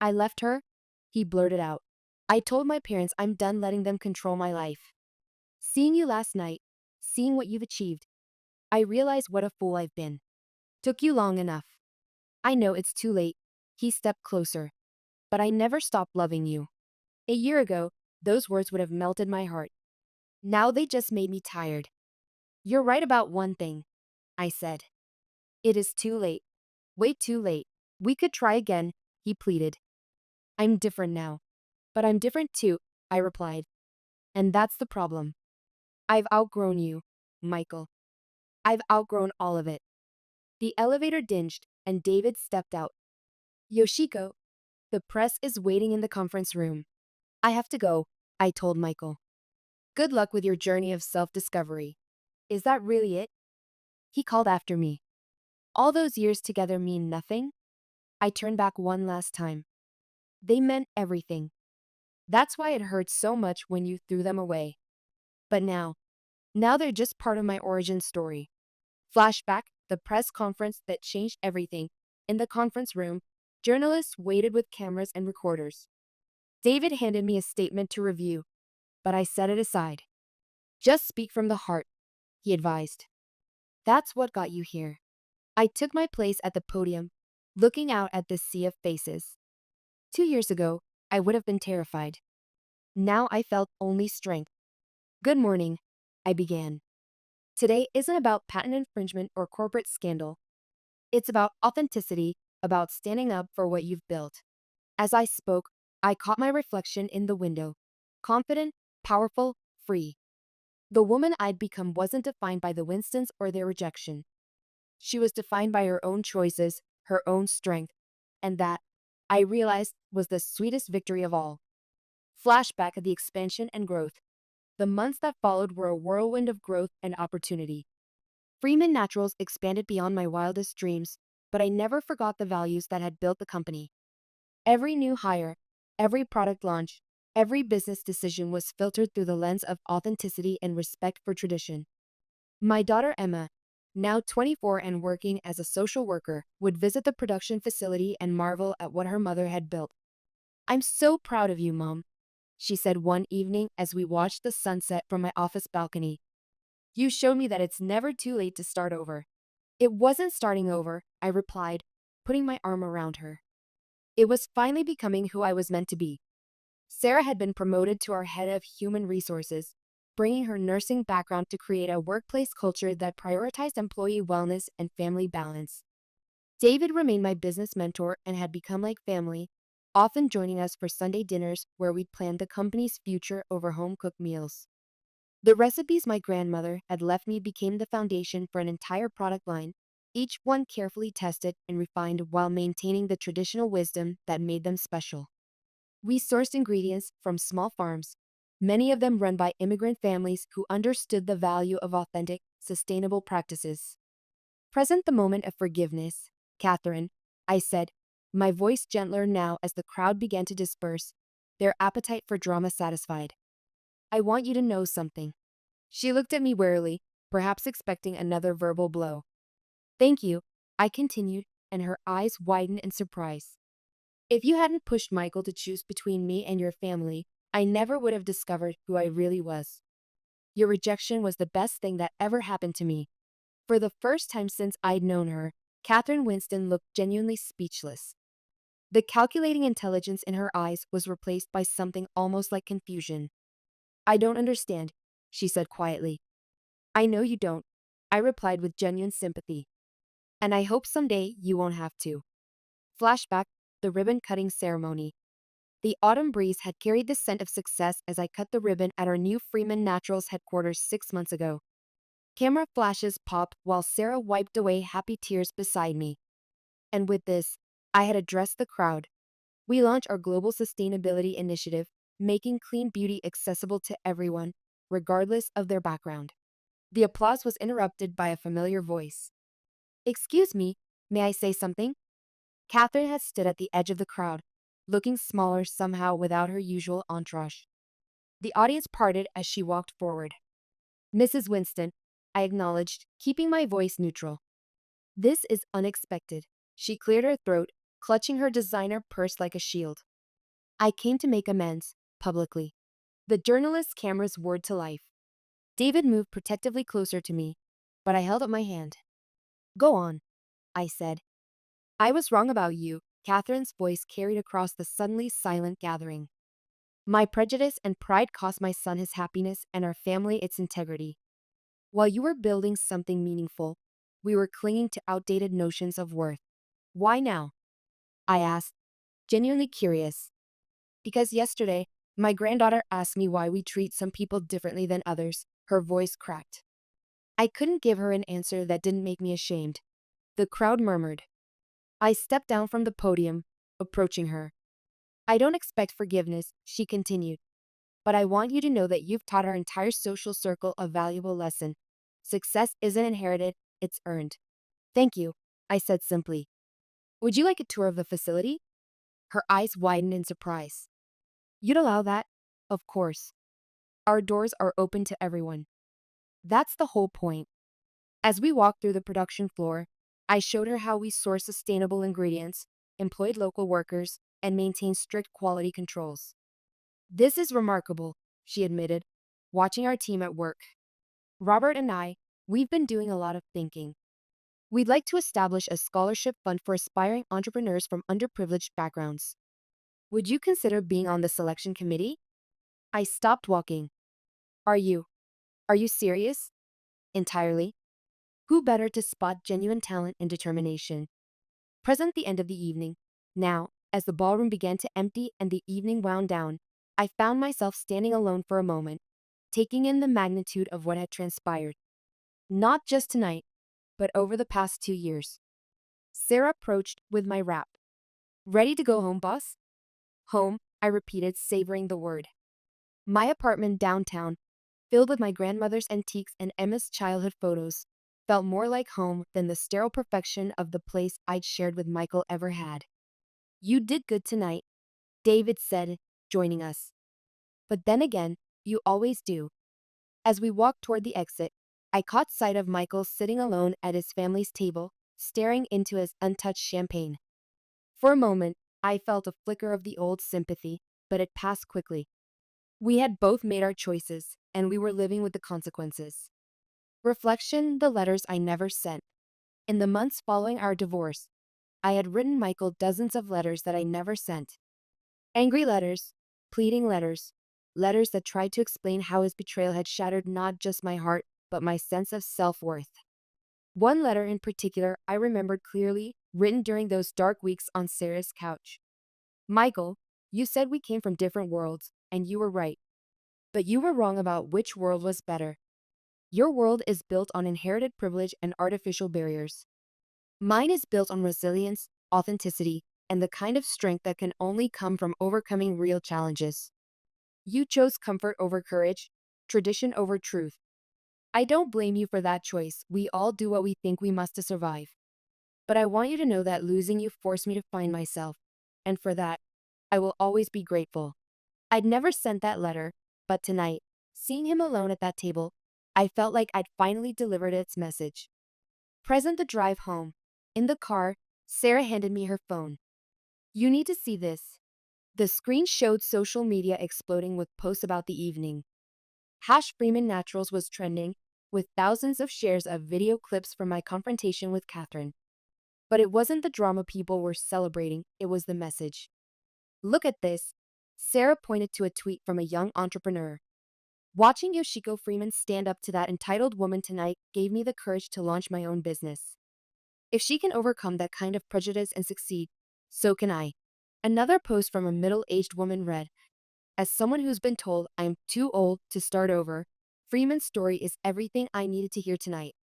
I left her, he blurted out. I told my parents I'm done letting them control my life. Seeing you last night, seeing what you've achieved, I realize what a fool I've been. Took you long enough. I know it's too late. He stepped closer. But I never stopped loving you. A year ago, those words would have melted my heart. Now they just made me tired. You're right about one thing, I said. It is too late. Way too late. We could try again, he pleaded. I'm different now. But I'm different too, I replied. And that's the problem. I've outgrown you, Michael. I've outgrown all of it. The elevator dinged, and David stepped out. Yoshiko, the press is waiting in the conference room. I have to go, I told Michael. Good luck with your journey of self-discovery. Is that really it? He called after me. All those years together mean nothing? I turned back one last time. They meant everything. That's why it hurt so much when you threw them away. But now they're just part of my origin story. Flashback, the press conference that changed everything. In the conference room, journalists waited with cameras and recorders. David handed me a statement to review, but I set it aside. Just speak from the heart, he advised. That's what got you here. I took my place at the podium, looking out at this sea of faces. 2 years ago, I would have been terrified. Now I felt only strength. Good morning, I began. Today isn't about patent infringement or corporate scandal. It's about authenticity, about standing up for what you've built. As I spoke, I caught my reflection in the window. Confident, powerful, free. The woman I'd become wasn't defined by the Winstons or their rejection. She was defined by her own choices, her own strength, and that, I realized, was the sweetest victory of all. Flashback of the expansion and growth. The months that followed were a whirlwind of growth and opportunity. Freeman Naturals expanded beyond my wildest dreams, but I never forgot the values that had built the company. Every new hire, every product launch, every business decision was filtered through the lens of authenticity and respect for tradition. My daughter Emma, now 24 and working as a social worker, would visit the production facility and marvel at what her mother had built. I'm so proud of you, Mom, she said one evening as we watched the sunset from my office balcony. You showed me that it's never too late to start over. It wasn't starting over, I replied, putting my arm around her. It was finally becoming who I was meant to be. Sarah had been promoted to our head of human resources, bringing her nursing background to create a workplace culture that prioritized employee wellness and family balance. David remained my business mentor and had become like family, often joining us for Sunday dinners where we'd planned the company's future over home-cooked meals. The recipes my grandmother had left me became the foundation for an entire product line, each one carefully tested and refined while maintaining the traditional wisdom that made them special. We sourced ingredients from small farms, many of them run by immigrant families who understood the value of authentic, sustainable practices. Present the moment of forgiveness, Catherine, I said, my voice gentler now as the crowd began to disperse, their appetite for drama satisfied. I want you to know something. She looked at me warily, perhaps expecting another verbal blow. Thank you, I continued, and her eyes widened in surprise. If you hadn't pushed Michael to choose between me and your family, I never would have discovered who I really was. Your rejection was the best thing that ever happened to me. For the first time since I'd known her, Catherine Winston looked genuinely speechless. The calculating intelligence in her eyes was replaced by something almost like confusion. I don't understand, she said quietly. I know you don't, I replied with genuine sympathy. And I hope someday you won't have to. Flashback, the ribbon-cutting ceremony. The autumn breeze had carried the scent of success as I cut the ribbon at our new Freeman Naturals headquarters 6 months ago. Camera flashes popped while Sarah wiped away happy tears beside me. And with this, I had addressed the crowd. We launched our global sustainability initiative, making clean beauty accessible to everyone, regardless of their background. The applause was interrupted by a familiar voice. Excuse me, may I say something? Catherine had stood at the edge of the crowd, looking smaller somehow without her usual entourage. The audience parted as she walked forward. Mrs. Winston, I acknowledged, keeping my voice neutral. This is unexpected. She cleared her throat, clutching her designer purse like a shield. I came to make amends, publicly. The journalist's cameras whirred to life. David moved protectively closer to me, but I held up my hand. Go on, I said. I was wrong about you, Catherine's voice carried across the suddenly silent gathering. My prejudice and pride cost my son his happiness and our family its integrity. While you were building something meaningful, we were clinging to outdated notions of worth. Why now? I asked, genuinely curious. Because yesterday, my granddaughter asked me why we treat some people differently than others. Her voice cracked. I couldn't give her an answer that didn't make me ashamed. The crowd murmured. I stepped down from the podium, approaching her. I don't expect forgiveness, she continued, but I want you to know that you've taught our entire social circle a valuable lesson. Success isn't inherited, it's earned. Thank you, I said simply. Would you like a tour of the facility? Her eyes widened in surprise. You'd allow that? Of course. Our doors are open to everyone. That's the whole point. As we walked through the production floor, I showed her how we source sustainable ingredients, employed local workers, and maintained strict quality controls. This is remarkable, she admitted, watching our team at work. Robert and we've been doing a lot of thinking. We'd like to establish a scholarship fund for aspiring entrepreneurs from underprivileged backgrounds. Would you consider being on the selection committee? I stopped walking. Are you? Are you serious? Entirely. Who better to spot genuine talent and determination? Present at the end of the evening, now, as the ballroom began to empty and the evening wound down, I found myself standing alone for a moment, taking in the magnitude of what had transpired. Not just tonight, but over the past 2 years. Sarah approached with my wrap. Ready to go home, boss? Home, I repeated, savoring the word. My apartment downtown, filled with my grandmother's antiques and Emma's childhood photos, felt more like home than the sterile perfection of the place I'd shared with Michael ever had. You did good tonight, David said, joining us. But then again, you always do. As we walked toward the exit, I caught sight of Michael sitting alone at his family's table, staring into his untouched champagne. For a moment, I felt a flicker of the old sympathy, but it passed quickly. We had both made our choices, and we were living with the consequences. Reflection, the letters I never sent. In the months following our divorce, I had written Michael dozens of letters that I never sent. Angry letters, pleading letters, letters that tried to explain how his betrayal had shattered not just my heart, but my sense of self-worth. One letter in particular I remembered clearly, written during those dark weeks on Sarah's couch. Michael, you said we came from different worlds, and you were right. But you were wrong about which world was better. Your world is built on inherited privilege and artificial barriers. Mine is built on resilience, authenticity, and the kind of strength that can only come from overcoming real challenges. You chose comfort over courage, tradition over truth. I don't blame you for that choice. We all do what we think we must to survive. But I want you to know that losing you forced me to find myself, and for that, I will always be grateful. I'd never sent that letter, but tonight, seeing him alone at that table, I felt like I'd finally delivered its message. Present the drive home. In the car, Sarah handed me her phone. You need to see this. The screen showed social media exploding with posts about the evening. Freeman Naturals was trending, with thousands of shares of video clips from my confrontation with Catherine. But it wasn't the drama people were celebrating, it was the message. Look at this. Sarah pointed to a tweet from a young entrepreneur. Watching Yoshiko Freeman stand up to that entitled woman tonight gave me the courage to launch my own business. If she can overcome that kind of prejudice and succeed, so can I. Another post from a middle-aged woman read, as someone who's been told I am too old to start over, Freeman's story is everything I needed to hear tonight.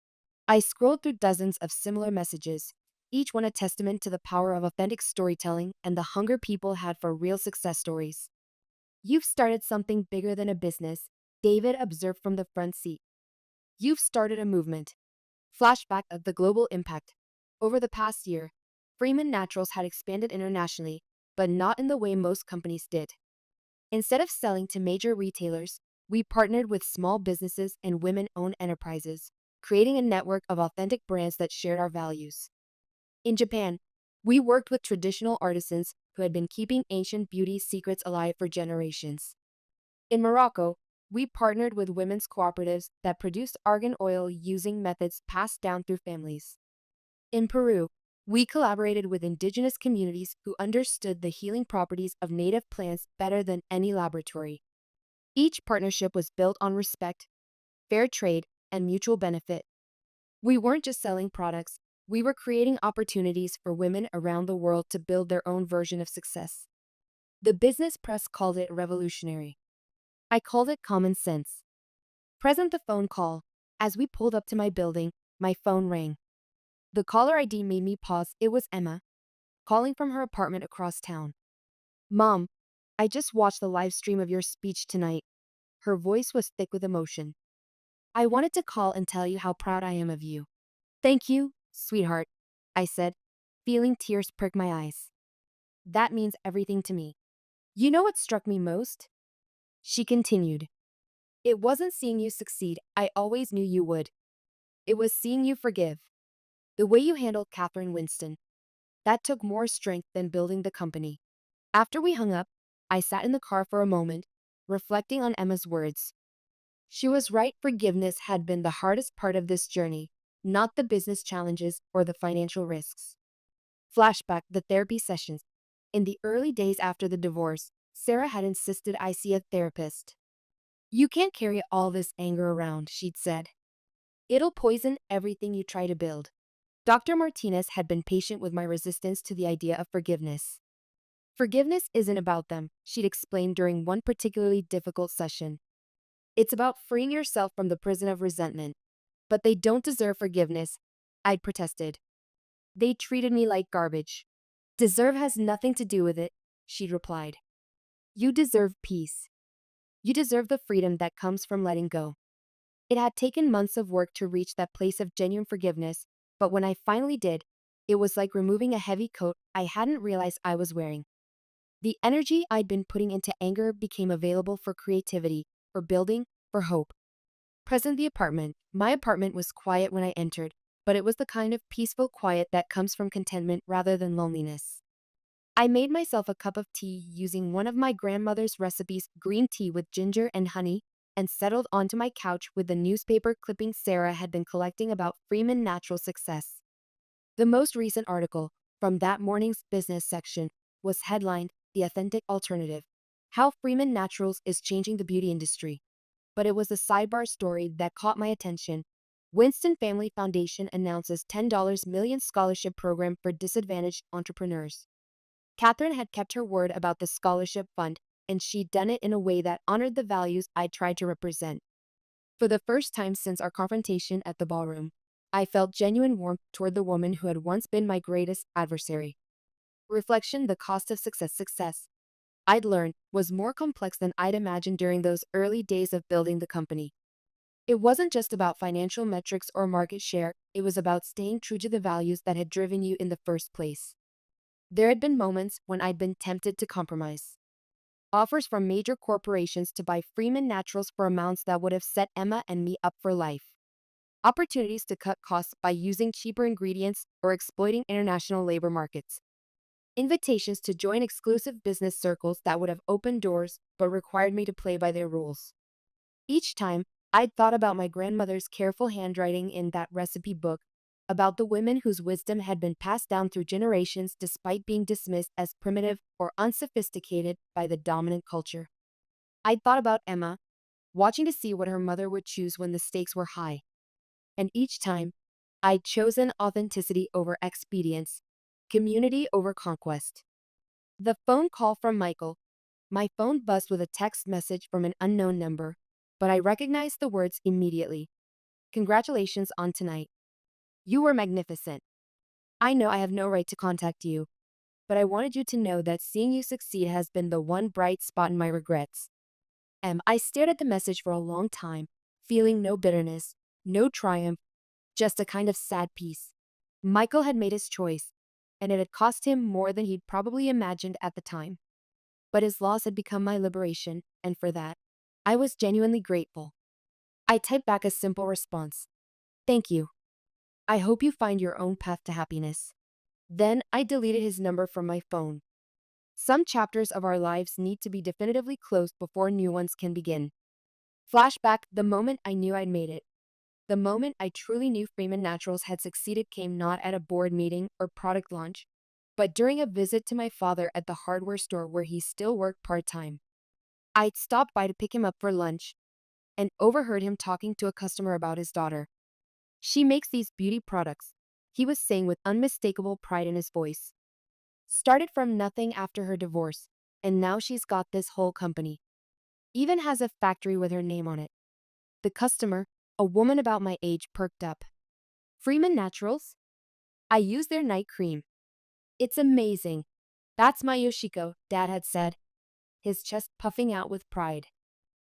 I scrolled through dozens of similar messages, each one a testament to the power of authentic storytelling and the hunger people had for real success stories. You've started something bigger than a business, David observed from the front seat. You've started a movement. Flashback of the global impact. Over the past year, Freeman Naturals had expanded internationally, but not in the way most companies did. Instead of selling to major retailers, we partnered with small businesses and women-owned enterprises, creating a network of authentic brands that shared our values. In Japan, we worked with traditional artisans who had been keeping ancient beauty secrets alive for generations. In Morocco, we partnered with women's cooperatives that produced argan oil using methods passed down through families. In Peru, we collaborated with indigenous communities who understood the healing properties of native plants better than any laboratory. Each partnership was built on respect, fair trade, and mutual benefit. We weren't just selling products, we were creating opportunities for women around the world to build their own version of success. The business press called it revolutionary. I called it common sense. Present the phone call. As we pulled up to my building, my phone rang. The caller ID made me pause. It was Emma, calling from her apartment across town. Mom, I just watched the live stream of your speech tonight. Her voice was thick with emotion. I wanted to call and tell you how proud I am of you. Thank you, sweetheart, I said, feeling tears prick my eyes. That means everything to me. You know what struck me most? She continued. It wasn't seeing you succeed. I always knew you would. It was seeing you forgive. The way you handled Catherine Winston. That took more strength than building the company. After we hung up, I sat in the car for a moment, reflecting on Emma's words. She was right, forgiveness had been the hardest part of this journey, not the business challenges or the financial risks. Flashback, the therapy sessions. In the early days after the divorce, Sarah had insisted I see a therapist. You can't carry all this anger around, she'd said. It'll poison everything you try to build. Dr. Martinez had been patient with my resistance to the idea of forgiveness. Forgiveness isn't about them, she'd explained during one particularly difficult session. It's about freeing yourself from the prison of resentment. But they don't deserve forgiveness, I'd protested. They treated me like garbage. Deserve has nothing to do with it, she'd replied. You deserve peace. You deserve the freedom that comes from letting go. It had taken months of work to reach that place of genuine forgiveness, but when I finally did, it was like removing a heavy coat I hadn't realized I was wearing. The energy I'd been putting into anger became available for creativity, for building, for hope. Present the apartment. My apartment was quiet when I entered, but it was the kind of peaceful quiet that comes from contentment rather than loneliness. I made myself a cup of tea using one of my grandmother's recipes, green tea with ginger and honey, and settled onto my couch with the newspaper clipping Sarah had been collecting about Freeman Natural Success. The most recent article, from that morning's business section, was headlined, The Authentic Alternative: How Freeman Naturals is Changing the Beauty Industry. But it was the sidebar story that caught my attention. Winston Family Foundation announces $10 million scholarship program for disadvantaged entrepreneurs. Catherine had kept her word about the scholarship fund, and she'd done it in a way that honored the values I tried to represent. For the first time since our confrontation at the ballroom, I felt genuine warmth toward the woman who had once been my greatest adversary. Reflection: the cost of success, I'd learned, was more complex than I'd imagined during those early days of building the company. It wasn't just about financial metrics or market share, it was about staying true to the values that had driven you in the first place. There had been moments when I'd been tempted to compromise. Offers from major corporations to buy Freeman Naturals for amounts that would have set Emma and me up for life. Opportunities to cut costs by using cheaper ingredients or exploiting international labor markets. Invitations to join exclusive business circles that would have opened doors but required me to play by their rules. Each time, I'd thought about my grandmother's careful handwriting in that recipe book, about the women whose wisdom had been passed down through generations despite being dismissed as primitive or unsophisticated by the dominant culture. I'd thought about Emma, watching to see what her mother would choose when the stakes were high. And each time, I'd chosen authenticity over expedience, community over conquest. The phone call from Michael. My phone buzzed with a text message from an unknown number, but I recognized the words immediately. Congratulations on tonight. You were magnificent. I know I have no right to contact you, but I wanted you to know that seeing you succeed has been the one bright spot in my regrets. I stared at the message for a long time, feeling no bitterness, no triumph, just a kind of sad peace. Michael had made his choice, and it had cost him more than he'd probably imagined at the time. But his loss had become my liberation, and for that, I was genuinely grateful. I typed back a simple response. Thank you. I hope you find your own path to happiness. Then I deleted his number from my phone. Some chapters of our lives need to be definitively closed before new ones can begin. Flashback: the moment I knew I'd made it. The moment I truly knew Freeman Naturals had succeeded came not at a board meeting or product launch, but during a visit to my father at the hardware store where he still worked part-time. I'd stopped by to pick him up for lunch and overheard him talking to a customer about his daughter. She makes these beauty products, he was saying with unmistakable pride in his voice. Started from nothing after her divorce, and now she's got this whole company. Even has a factory with her name on it. The customer, a woman about my age, perked up. Freeman Naturals? I use their night cream. It's amazing. That's my Yoshiko, Dad had said, his chest puffing out with pride.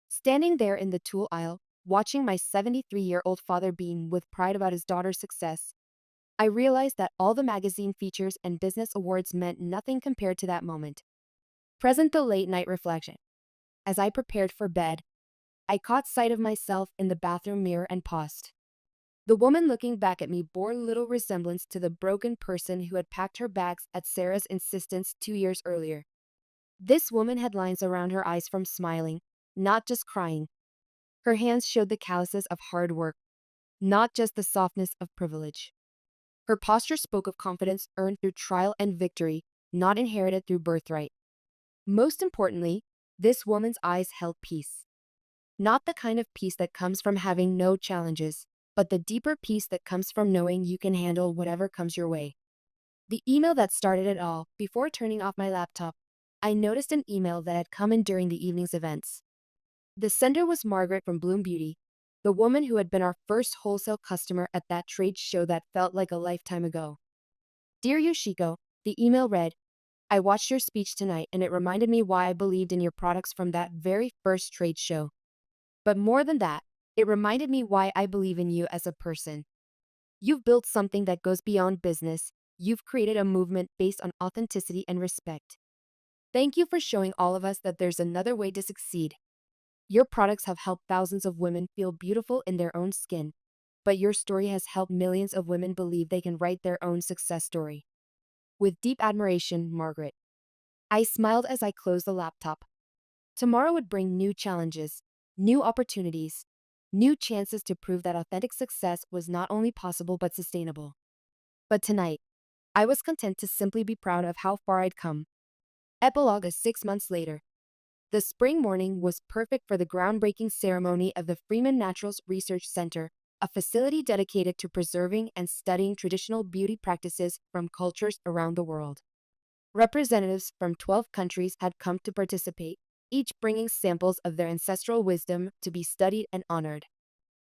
Standing there in the tool aisle, watching my 73-year-old father beam with pride about his daughter's success, I realized that all the magazine features and business awards meant nothing compared to that moment. Present the late night reflection. As I prepared for bed, I caught sight of myself in the bathroom mirror and paused. The woman looking back at me bore little resemblance to the broken person who had packed her bags at Sarah's insistence 2 years earlier. This woman had lines around her eyes from smiling, not just crying. Her hands showed the calluses of hard work, not just the softness of privilege. Her posture spoke of confidence earned through trial and victory, not inherited through birthright. Most importantly, this woman's eyes held peace. Not the kind of peace that comes from having no challenges, but the deeper peace that comes from knowing you can handle whatever comes your way. The email that started it all, before turning off my laptop, I noticed an email that had come in during the evening's events. The sender was Margaret from Bloom Beauty, the woman who had been our first wholesale customer at that trade show that felt like a lifetime ago. Dear Yoshiko, the email read, I watched your speech tonight and it reminded me why I believed in your products from that very first trade show. But more than that, it reminded me why I believe in you as a person. You've built something that goes beyond business. You've created a movement based on authenticity and respect. Thank you for showing all of us that there's another way to succeed. Your products have helped thousands of women feel beautiful in their own skin, but your story has helped millions of women believe they can write their own success story. With deep admiration, Margaret. I smiled as I closed the laptop. Tomorrow would bring new challenges, new opportunities, new chances to prove that authentic success was not only possible but sustainable. But tonight, I was content to simply be proud of how far I'd come. Epilogue is 6 months later. The spring morning was perfect for the groundbreaking ceremony of the Freeman Naturals Research Center, a facility dedicated to preserving and studying traditional beauty practices from cultures around the world. Representatives from 12 countries had come to participate, each bringing samples of their ancestral wisdom to be studied and honored.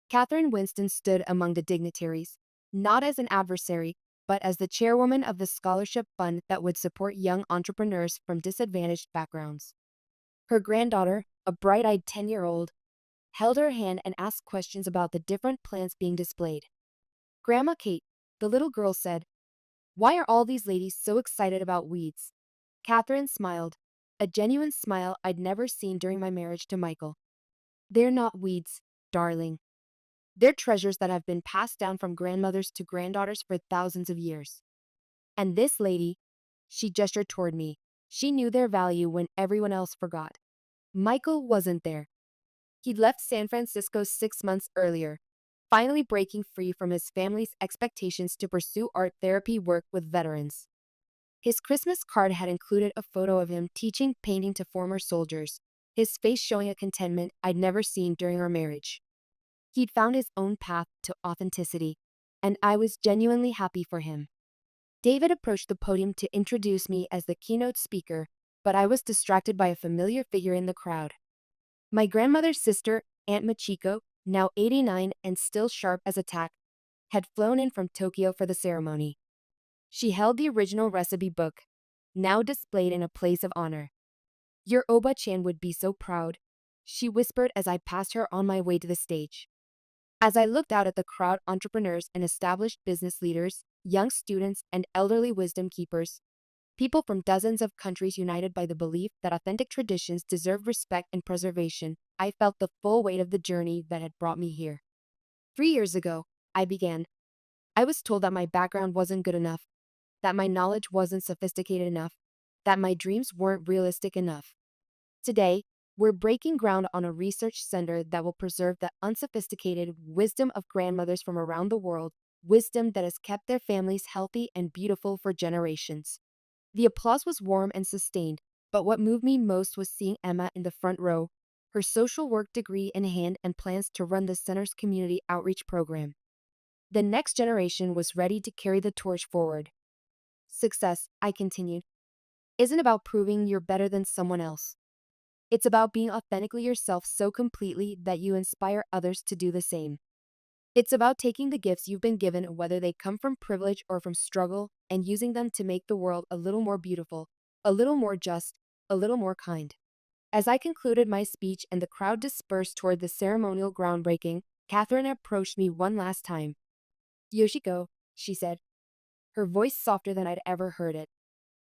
Catherine Winston stood among the dignitaries, not as an adversary, but as the chairwoman of the scholarship fund that would support young entrepreneurs from disadvantaged backgrounds. Her granddaughter, a bright-eyed 10-year-old, held her hand and asked questions about the different plants being displayed. Grandma Kate, the little girl said, why are all these ladies so excited about weeds? Catherine smiled, a genuine smile I'd never seen during my marriage to Michael. They're not weeds, darling. They're treasures that have been passed down from grandmothers to granddaughters for thousands of years. And this lady, she gestured toward me, she knew their value when everyone else forgot. Michael wasn't there. He'd left San Francisco 6 months earlier, finally breaking free from his family's expectations to pursue art therapy work with veterans. His Christmas card had included a photo of him teaching painting to former soldiers, his face showing a contentment I'd never seen during our marriage. He'd found his own path to authenticity, and I was genuinely happy for him. David approached the podium to introduce me as the keynote speaker, but I was distracted by a familiar figure in the crowd. My grandmother's sister, Aunt Machiko, now 89 and still sharp as a tack, had flown in from Tokyo for the ceremony. She held the original recipe book, now displayed in a place of honor. Your Oba-chan would be so proud, she whispered as I passed her on my way to the stage. As I looked out at the crowd, entrepreneurs and established business leaders, young students and elderly wisdom keepers, people from dozens of countries united by the belief that authentic traditions deserve respect and preservation, I felt the full weight of the journey that had brought me here. 3 years ago, I began. I was told that my background wasn't good enough, that my knowledge wasn't sophisticated enough, that my dreams weren't realistic enough. Today, we're breaking ground on a research center that will preserve the unsophisticated wisdom of grandmothers from around the world, wisdom that has kept their families healthy and beautiful for generations. The applause was warm and sustained, but what moved me most was seeing Emma in the front row, her social work degree in hand and plans to run the center's community outreach program. The next generation was ready to carry the torch forward. Success, I continued, isn't about proving you're better than someone else. It's about being authentically yourself so completely that you inspire others to do the same. It's about taking the gifts you've been given, whether they come from privilege or from struggle, and using them to make the world a little more beautiful, a little more just, a little more kind. As I concluded my speech and the crowd dispersed toward the ceremonial groundbreaking, Catherine approached me one last time. Yoshiko, she said, her voice softer than I'd ever heard it.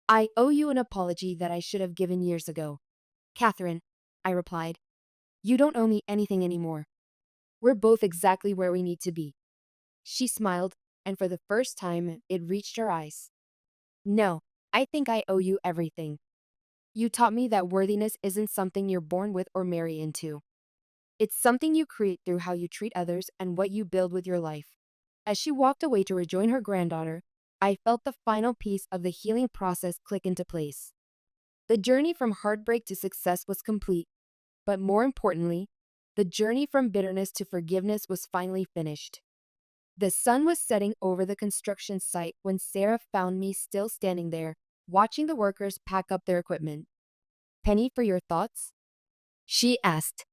I owe you an apology that I should have given years ago. Catherine, I replied, you don't owe me anything anymore. We're both exactly where we need to be. She smiled, and for the first time, it reached her eyes. No, I think I owe you everything. You taught me that worthiness isn't something you're born with or marry into. It's something you create through how you treat others and what you build with your life. As she walked away to rejoin her granddaughter, I felt the final piece of the healing process click into place. The journey from heartbreak to success was complete, but more importantly, the journey from bitterness to forgiveness was finally finished. The sun was setting over the construction site when Sarah found me still standing there, watching the workers pack up their equipment. Penny, for your thoughts? She asked.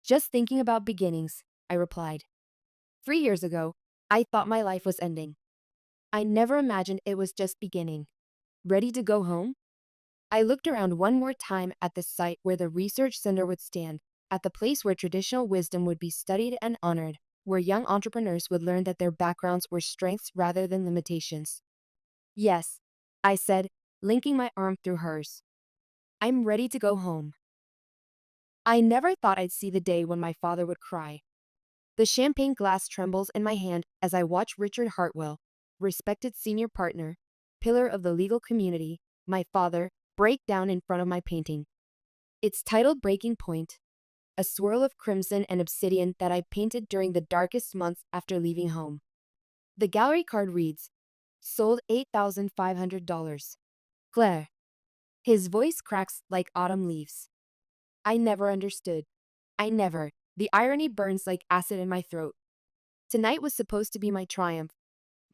Just thinking about beginnings, I replied. 3 years ago, I thought my life was ending. I never imagined it was just beginning. Ready to go home? I looked around one more time at the site where the research center would stand, at the place where traditional wisdom would be studied and honored, where young entrepreneurs would learn that their backgrounds were strengths rather than limitations. Yes, I said, linking my arm through hers. I'm ready to go home. I never thought I'd see the day when my father would cry. The champagne glass trembles in my hand as I watch Richard Hartwell, respected senior partner, pillar of the legal community, my father, break down in front of my painting. It's titled Breaking Point, a swirl of crimson and obsidian that I painted during the darkest months after leaving home. The gallery card reads, sold $8,500. Claire. His voice cracks like autumn leaves. I never understood. I never. The irony burns like acid in my throat. Tonight was supposed to be my triumph.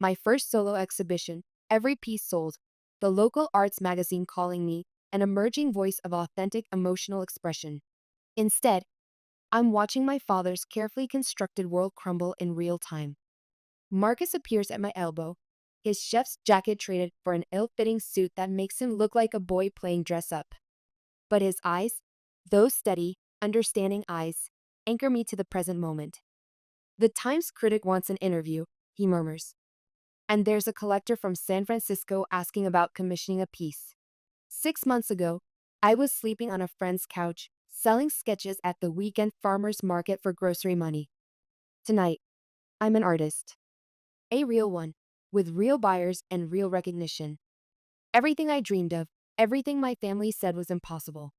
My first solo exhibition, every piece sold. The local arts magazine calling me, an emerging voice of authentic emotional expression. Instead, I'm watching my father's carefully constructed world crumble in real time. Marcus appears at my elbow, his chef's jacket traded for an ill-fitting suit that makes him look like a boy playing dress-up. But his eyes, those steady, understanding eyes, anchor me to the present moment. The Times critic wants an interview, he murmurs. And there's a collector from San Francisco asking about commissioning a piece. 6 months ago, I was sleeping on a friend's couch, selling sketches at the weekend farmer's market for grocery money. Tonight, I'm an artist. A real one, with real buyers and real recognition. Everything I dreamed of, everything my family said was impossible.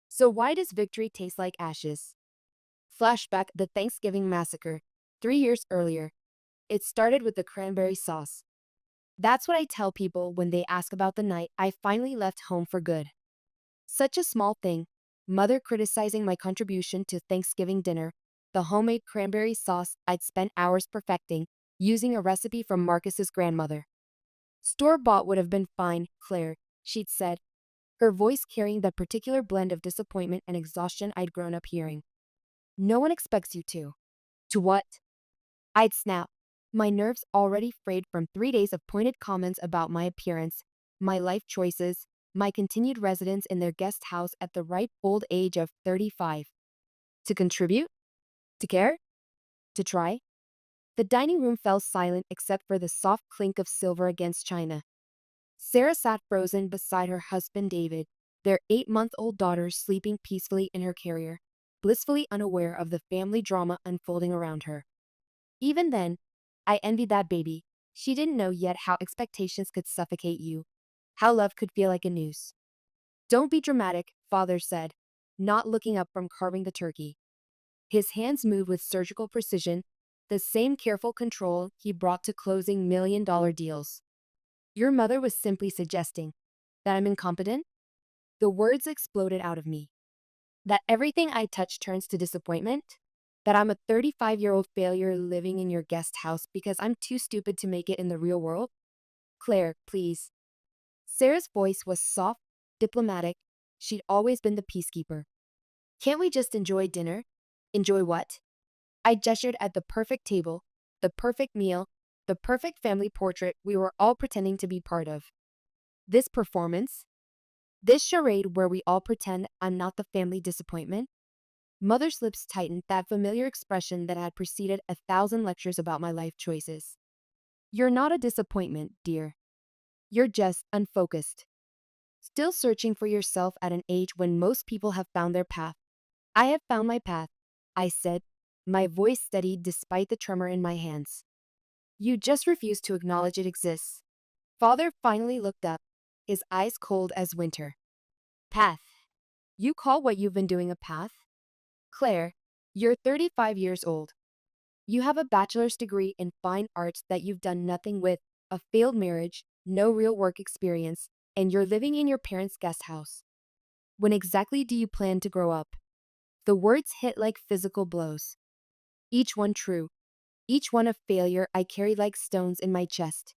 So why does victory taste like ashes? Flashback: the Thanksgiving massacre, 3 years earlier. It started with the cranberry sauce. That's what I tell people when they ask about the night I finally left home for good. Such a small thing, mother criticizing my contribution to Thanksgiving dinner, the homemade cranberry sauce I'd spent hours perfecting, using a recipe from Marcus's grandmother. Store-bought would have been fine, Claire, she'd said, her voice carrying that particular blend of disappointment and exhaustion I'd grown up hearing. No one expects you to. To what? I'd snap, my nerves already frayed from 3 days of pointed comments about my appearance, my life choices, my continued residence in their guest house at the ripe old age of 35. To contribute? To care? To try? The dining room fell silent except for the soft clink of silver against china. Sarah sat frozen beside her husband David, their 8-month-old daughter sleeping peacefully in her carrier, blissfully unaware of the family drama unfolding around her. Even then, I envied that baby. She didn't know yet how expectations could suffocate you, how love could feel like a noose. Don't be dramatic, Father said, not looking up from carving the turkey. His hands moved with surgical precision, the same careful control he brought to closing million-dollar deals. Your mother was simply suggesting that I'm incompetent? The words exploded out of me. That everything I touch turns to disappointment? That I'm a 35-year-old failure living in your guest house because I'm too stupid to make it in the real world? Claire, please. Sarah's voice was soft, diplomatic. She'd always been the peacekeeper. Can't we just enjoy dinner? Enjoy what? I gestured at the perfect table, the perfect meal, the perfect family portrait we were all pretending to be part of. This performance? This charade where we all pretend I'm not the family disappointment? Mother's lips tightened, that familiar expression that had preceded 1,000 lectures about my life choices. You're not a disappointment, dear. You're just unfocused. Still searching for yourself at an age when most people have found their path. I have found my path, I said, my voice steady despite the tremor in my hands. You just refuse to acknowledge it exists. Father finally looked up, his eyes cold as winter. Path. You call what you've been doing a path? Claire, you're 35 years old. You have a bachelor's degree in fine arts that you've done nothing with, a failed marriage, no real work experience, and you're living in your parents' guest house. When exactly do you plan to grow up? The words hit like physical blows. Each one true. Each one a failure I carry like stones in my chest.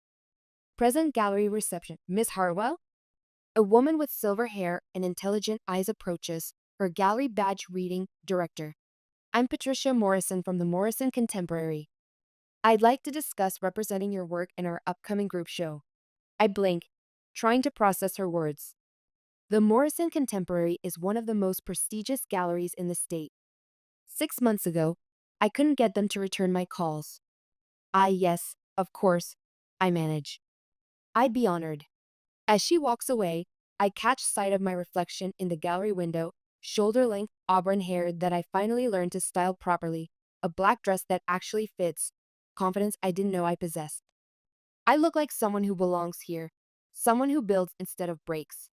Present gallery reception. Miss Hartwell? A woman with silver hair and intelligent eyes approaches, her gallery badge reading, Director. I'm Patricia Morrison from the Morrison Contemporary. I'd like to discuss representing your work in our upcoming group show. I blink, trying to process her words. The Morrison Contemporary is one of the most prestigious galleries in the state. 6 months ago, I couldn't get them to return my calls. Yes, of course, I manage. I'd be honored. As she walks away, I catch sight of my reflection in the gallery window, shoulder-length auburn hair that I finally learned to style properly, a black dress that actually fits, confidence I didn't know I possessed. I look like someone who belongs here, someone who builds instead of breaks.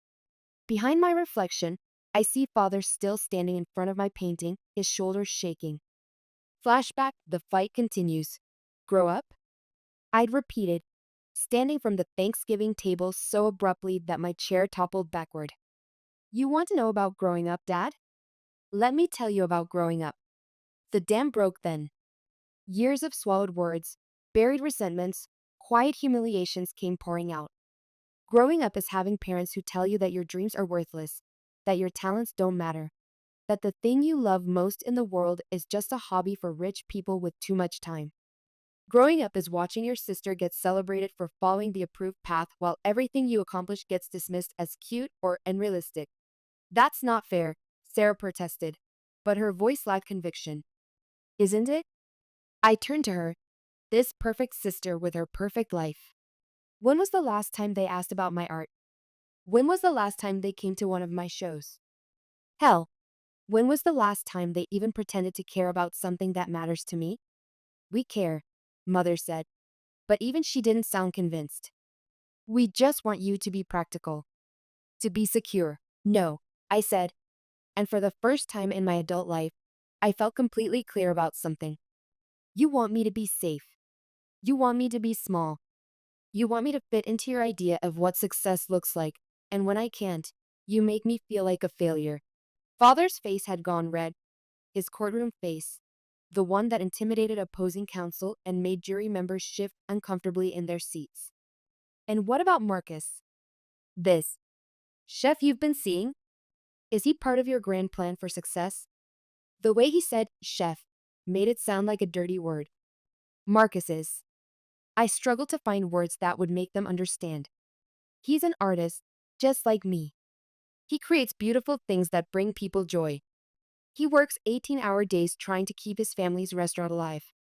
Behind my reflection, I see Father still standing in front of my painting, his shoulders shaking. Flashback, the fight continues. Grow up? I'd repeated, standing from the Thanksgiving table so abruptly that my chair toppled backward. You want to know about growing up, Dad? Let me tell you about growing up. The dam broke then. Years of swallowed words, buried resentments, quiet humiliations came pouring out. Growing up is having parents who tell you that your dreams are worthless, that your talents don't matter, that the thing you love most in the world is just a hobby for rich people with too much time. Growing up is watching your sister get celebrated for following the approved path while everything you accomplish gets dismissed as cute or unrealistic. That's not fair, Sarah protested, but her voice lacked conviction. Isn't it? I turned to her, this perfect sister with her perfect life. When was the last time they asked about my art? When was the last time they came to one of my shows? Hell, when was the last time they even pretended to care about something that matters to me? We care, Mother said, but even she didn't sound convinced. We just want you to be practical. To be secure. No, I said, and for the first time in my adult life, I felt completely clear about something. You want me to be safe. You want me to be small. You want me to fit into your idea of what success looks like, and when I can't, you make me feel like a failure. Father's face had gone red, his courtroom face, the one that intimidated opposing counsel and made jury members shift uncomfortably in their seats. And what about Marcus? This chef you've been seeing? Is he part of your grand plan for success? The way he said chef made it sound like a dirty word. Marcus is. I struggled to find words that would make them understand. He's an artist, just like me. He creates beautiful things that bring people joy. He works 18-hour days trying to keep his family's restaurant alive.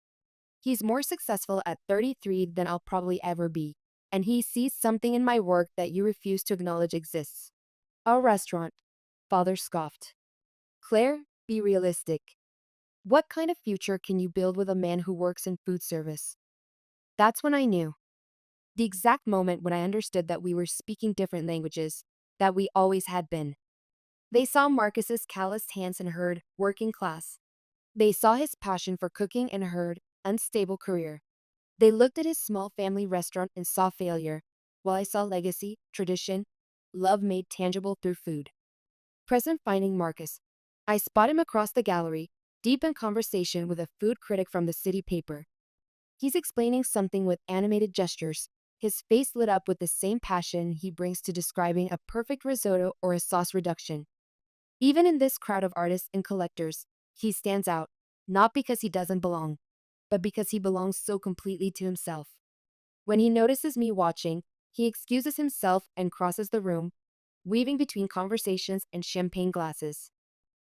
He's more successful at 33 than I'll probably ever be, and he sees something in my work that you refuse to acknowledge exists. A restaurant, Father scoffed. Claire, be realistic. What kind of future can you build with a man who works in food service? That's when I knew. The exact moment when I understood that we were speaking different languages, that we always had been. They saw Marcus's calloused hands and heard working class. They saw his passion for cooking and heard unstable career. They looked at his small family restaurant and saw failure, while I saw legacy, tradition, love made tangible through food. Present finding Marcus, I spot him across the gallery, deep in conversation with a food critic from the city paper. He's explaining something with animated gestures, his face lit up with the same passion he brings to describing a perfect risotto or a sauce reduction. Even in this crowd of artists and collectors, he stands out, not because he doesn't belong, but because he belongs so completely to himself. When he notices me watching, he excuses himself and crosses the room, weaving between conversations and champagne glasses.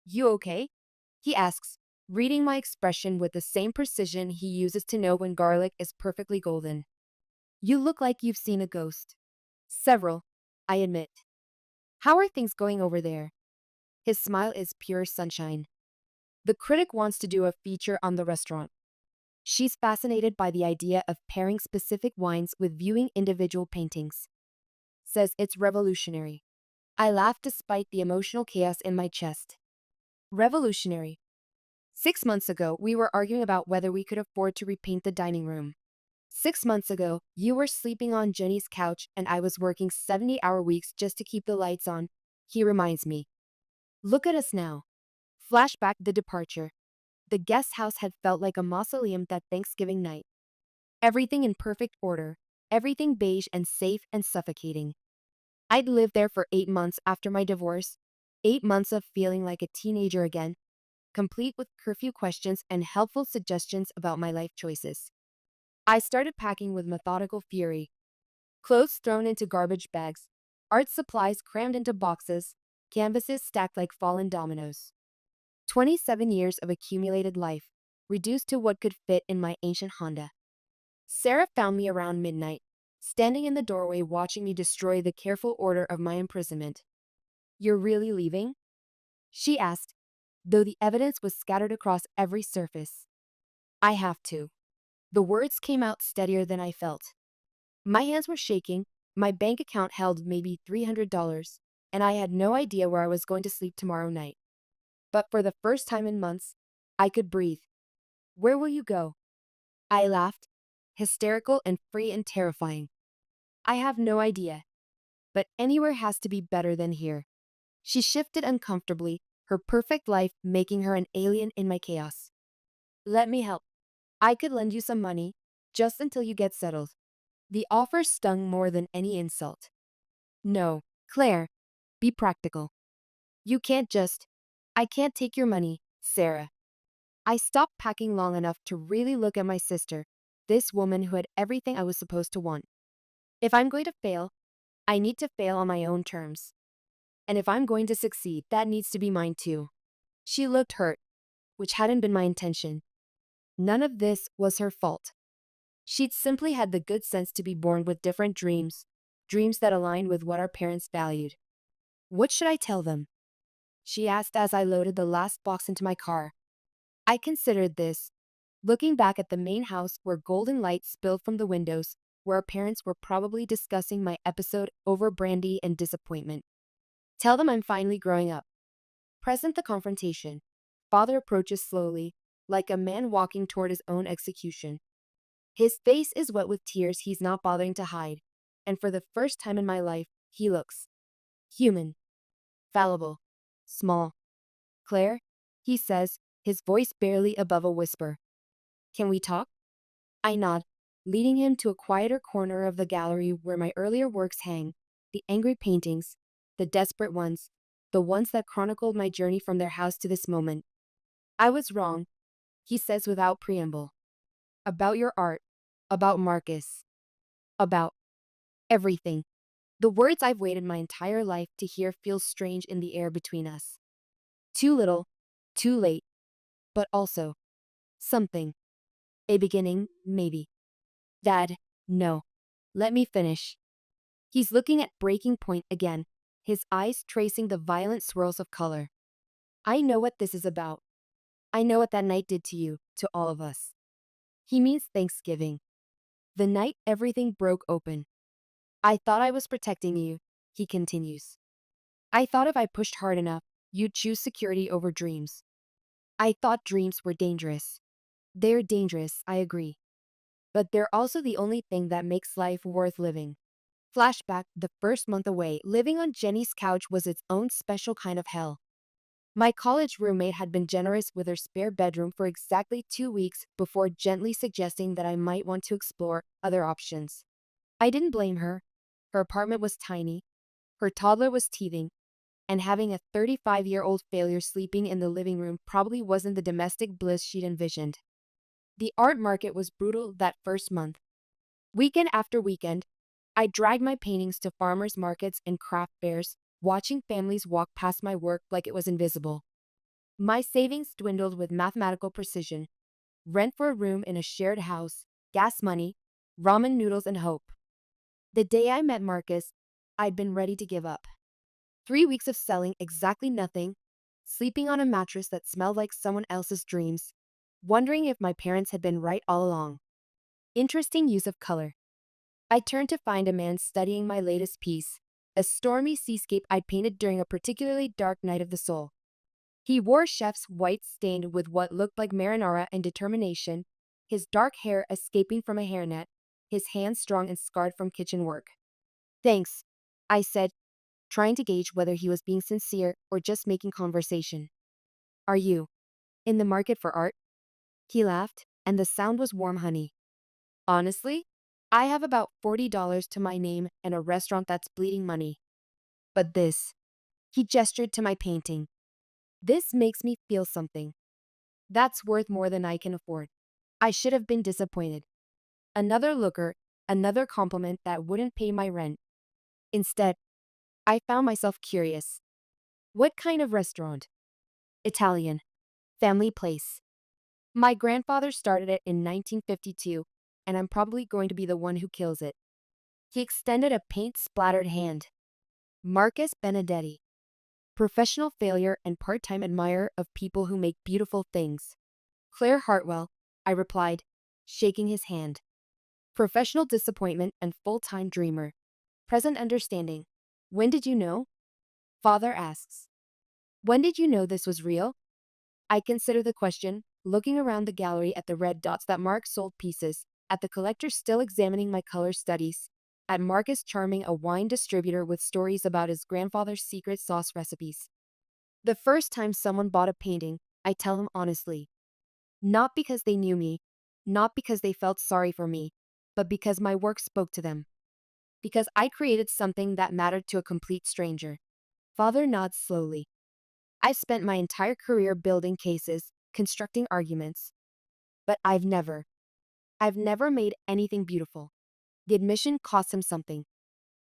You okay? He asks, reading my expression with the same precision he uses to know when garlic is perfectly golden. You look like you've seen a ghost. Several, I admit. How are things going over there? His smile is pure sunshine. The critic wants to do a feature on the restaurant. She's fascinated by the idea of pairing specific wines with viewing individual paintings. Says it's revolutionary. I laugh despite the emotional chaos in my chest. Revolutionary. 6 months ago, we were arguing about whether we could afford to repaint the dining room. 6 months ago, you were sleeping on Jenny's couch and I was working 70-hour weeks just to keep the lights on, he reminds me. Look at us now. Flashback the departure. The guest house had felt like a mausoleum that Thanksgiving night. Everything in perfect order, everything beige and safe and suffocating. I'd lived there for 8 months after my divorce, 8 months of feeling like a teenager again, complete with curfew questions and helpful suggestions about my life choices. I started packing with methodical fury. Clothes thrown into garbage bags, art supplies crammed into boxes, canvases stacked like fallen dominoes. 27 years of accumulated life, reduced to what could fit in my ancient Honda. Sarah found me around midnight, standing in the doorway watching me destroy the careful order of my imprisonment. You're really leaving? She asked, though the evidence was scattered across every surface. I have to. The words came out steadier than I felt. My hands were shaking, my bank account held maybe $300, and I had no idea where I was going to sleep tomorrow night. But for the first time in months, I could breathe. Where will you go? I laughed, hysterical and free and terrifying. I have no idea, but anywhere has to be better than here. She shifted uncomfortably, her perfect life making her an alien in my chaos. Let me help. I could lend you some money, just until you get settled. The offer stung more than any insult. No, Claire, be practical. You can't just. I can't take your money, Sarah. I stopped packing long enough to really look at my sister, this woman who had everything I was supposed to want. If I'm going to fail, I need to fail on my own terms. And if I'm going to succeed, that needs to be mine too. She looked hurt, which hadn't been my intention. None of this was her fault. She'd simply had the good sense to be born with different dreams, dreams that aligned with what our parents valued. What should I tell them? She asked as I loaded the last box into my car. I considered this, looking back at the main house where golden light spilled from the windows, where our parents were probably discussing my episode over brandy and disappointment. Tell them I'm finally growing up. Present the confrontation. Father approaches slowly, like a man walking toward his own execution. His face is wet with tears he's not bothering to hide, and for the first time in my life, he looks human, fallible, small. Claire, he says, his voice barely above a whisper. Can we talk? I nod, leading him to a quieter corner of the gallery where my earlier works hang, the angry paintings, the desperate ones, the ones that chronicled my journey from their house to this moment. I was wrong, he says without preamble. About your art, about Marcus, about everything. The words I've waited my entire life to hear feel strange in the air between us. Too little, too late, but also something. A beginning, maybe. Dad, no. Let me finish. He's looking at breaking point again, his eyes tracing the violent swirls of color. I know what this is about. I know what that night did to you, to all of us. He means Thanksgiving. The night everything broke open. I thought I was protecting you, he continues. I thought if I pushed hard enough, you'd choose security over dreams. I thought dreams were dangerous. They're dangerous, I agree. But they're also the only thing that makes life worth living. Flashback, the first month away, living on Jenny's couch was its own special kind of hell. My college roommate had been generous with her spare bedroom for exactly 2 weeks before gently suggesting that I might want to explore other options. I didn't blame her. Her apartment was tiny, her toddler was teething, and having a 35-year-old failure sleeping in the living room probably wasn't the domestic bliss she'd envisioned. The art market was brutal that first month. Weekend after weekend, I dragged my paintings to farmers markets and craft fairs, watching families walk past my work like it was invisible. My savings dwindled with mathematical precision. Rent for a room in a shared house, gas money, ramen noodles, and hope. The day I met Marcus, I'd been ready to give up. 3 weeks of selling exactly nothing, sleeping on a mattress that smelled like someone else's dreams, wondering if my parents had been right all along. Interesting use of color. I turned to find a man studying my latest piece, a stormy seascape I'd painted during a particularly dark night of the soul. He wore chef's white stained with what looked like marinara and determination, his dark hair escaping from a hairnet, his hands strong and scarred from kitchen work. Thanks, I said, trying to gauge whether he was being sincere or just making conversation. Are you in the market for art? He laughed, and the sound was warm honey. Honestly, I have about $40 to my name and a restaurant that's bleeding money. But this, he gestured to my painting. This makes me feel something. That's worth more than I can afford. I should have been disappointed. Another looker, another compliment that wouldn't pay my rent. Instead, I found myself curious. What kind of restaurant? Italian. Family place. My grandfather started it in 1952, and I'm probably going to be the one who kills it. He extended a paint-splattered hand. Marcus Benedetti. Professional failure and part-time admirer of people who make beautiful things. Claire Hartwell, I replied, shaking his hand. Professional disappointment and full-time dreamer. Present understanding. When did you know? Father asks. When did you know this was real? I consider the question, looking around the gallery at the red dots that mark sold pieces, at the collector still examining my color studies, at Marcus charming a wine distributor with stories about his grandfather's secret sauce recipes. The first time someone bought a painting, I tell him honestly. Not because they knew me, not because they felt sorry for me, but because my work spoke to them. Because I created something that mattered to a complete stranger. Father nods slowly. I've spent my entire career building cases, constructing arguments. But I've never made anything beautiful. The admission cost him something.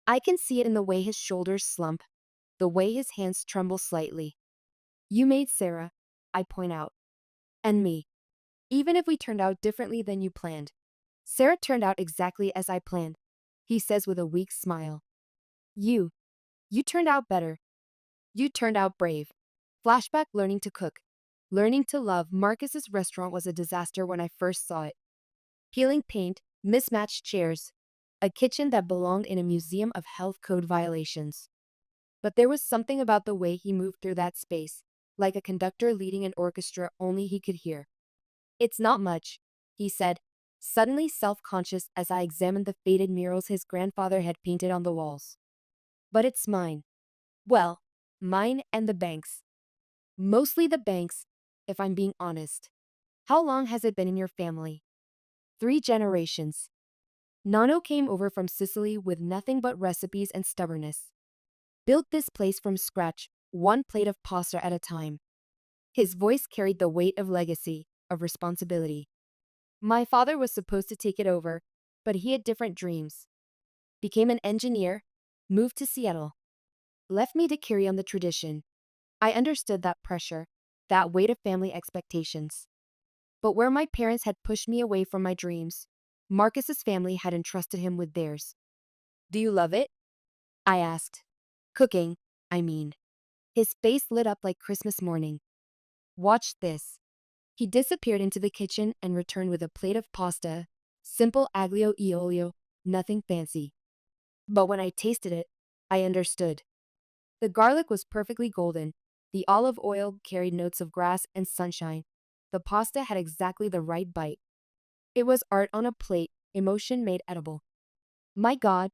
I can see it in the way his shoulders slump, the way his hands tremble slightly. You made Sarah, I point out. And me. Even if we turned out differently than you planned. Sarah turned out exactly as I planned, he says with a weak smile. You turned out better. You turned out brave. Flashback learning to cook. Learning to love. Marcus's restaurant was a disaster when I first saw it. Peeling paint, mismatched chairs. A kitchen that belonged in a museum of health code violations. But there was something about the way he moved through that space, like a conductor leading an orchestra only he could hear. It's not much, he said, suddenly self-conscious as I examined the faded murals his grandfather had painted on the walls. But it's mine. Well, mine and the bank's. Mostly the bank's, if I'm being honest. How long has it been in your family? 3 generations. Nano came over from Sicily with nothing but recipes and stubbornness. Built this place from scratch, one plate of pasta at a time. His voice carried the weight of legacy, of responsibility. My father was supposed to take it over, but he had different dreams. Became an engineer, moved to Seattle. Left me to carry on the tradition. I understood that pressure, that weight of family expectations. But where my parents had pushed me away from my dreams, Marcus's family had entrusted him with theirs. Do you love it? I asked. Cooking, I mean. His face lit up like Christmas morning. Watch this. He disappeared into the kitchen and returned with a plate of pasta, simple aglio e olio, nothing fancy. But when I tasted it, I understood. The garlic was perfectly golden. The olive oil carried notes of grass and sunshine. The pasta had exactly the right bite. It was art on a plate, emotion made edible. My God,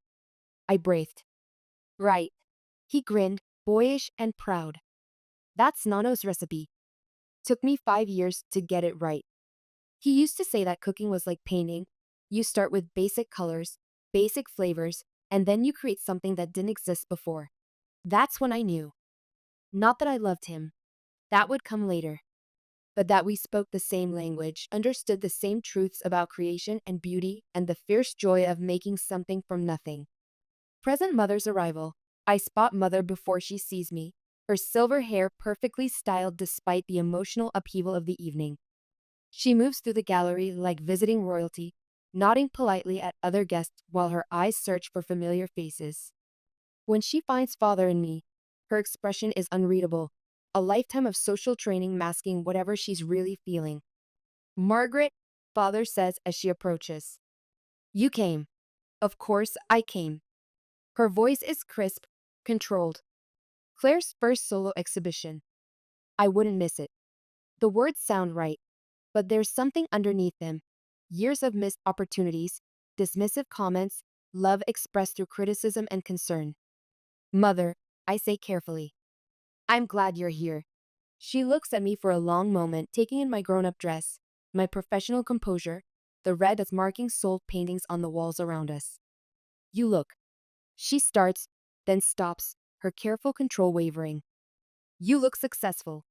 I breathed. Right. He grinned, boyish and proud. That's Nano's recipe. Took me 5 years to get it right. He used to say that cooking was like painting. You start with basic colors, basic flavors, and then you create something that didn't exist before. That's when I knew. Not that I loved him. That would come later. but that we spoke the same language, understood the same truths about creation and beauty, and the fierce joy of making something from nothing. Present Mother's arrival. I spot Mother before she sees me, her silver hair perfectly styled despite the emotional upheaval of the evening. She moves through the gallery like visiting royalty, nodding politely at other guests while her eyes search for familiar faces. When she finds Father in me, her expression is unreadable, a lifetime of social training masking whatever she's really feeling. Margaret, Father says as she approaches. You came. Of course I came. Her voice is crisp, controlled. Claire's first solo exhibition. I wouldn't miss it. The words sound right, but there's something underneath them. Years of missed opportunities, dismissive comments, love expressed through criticism and concern. Mother, I say carefully. I'm glad you're here. She looks at me for a long moment, taking in my grown-up dress, my professional composure, the red that's marking sold paintings on the walls around us. You look. She starts, then stops, her careful control wavering. You look successful.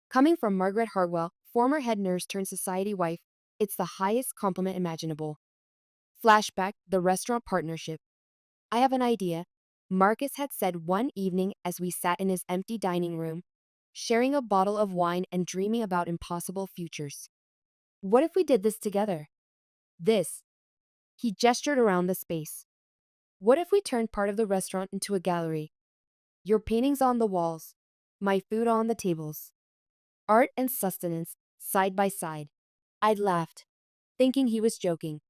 Coming from Margaret Hartwell, former head nurse turned society wife, it's the highest compliment imaginable. Flashback, the restaurant partnership. I have an idea. Marcus had said one evening as we sat in his empty dining room, sharing a bottle of wine and dreaming about impossible futures. What if we did this together? This. He gestured around the space. What if we turned part of the restaurant into a gallery? Your paintings on the walls, my food on the tables. Art and sustenance, side by side. I'd laughed, thinking he was joking.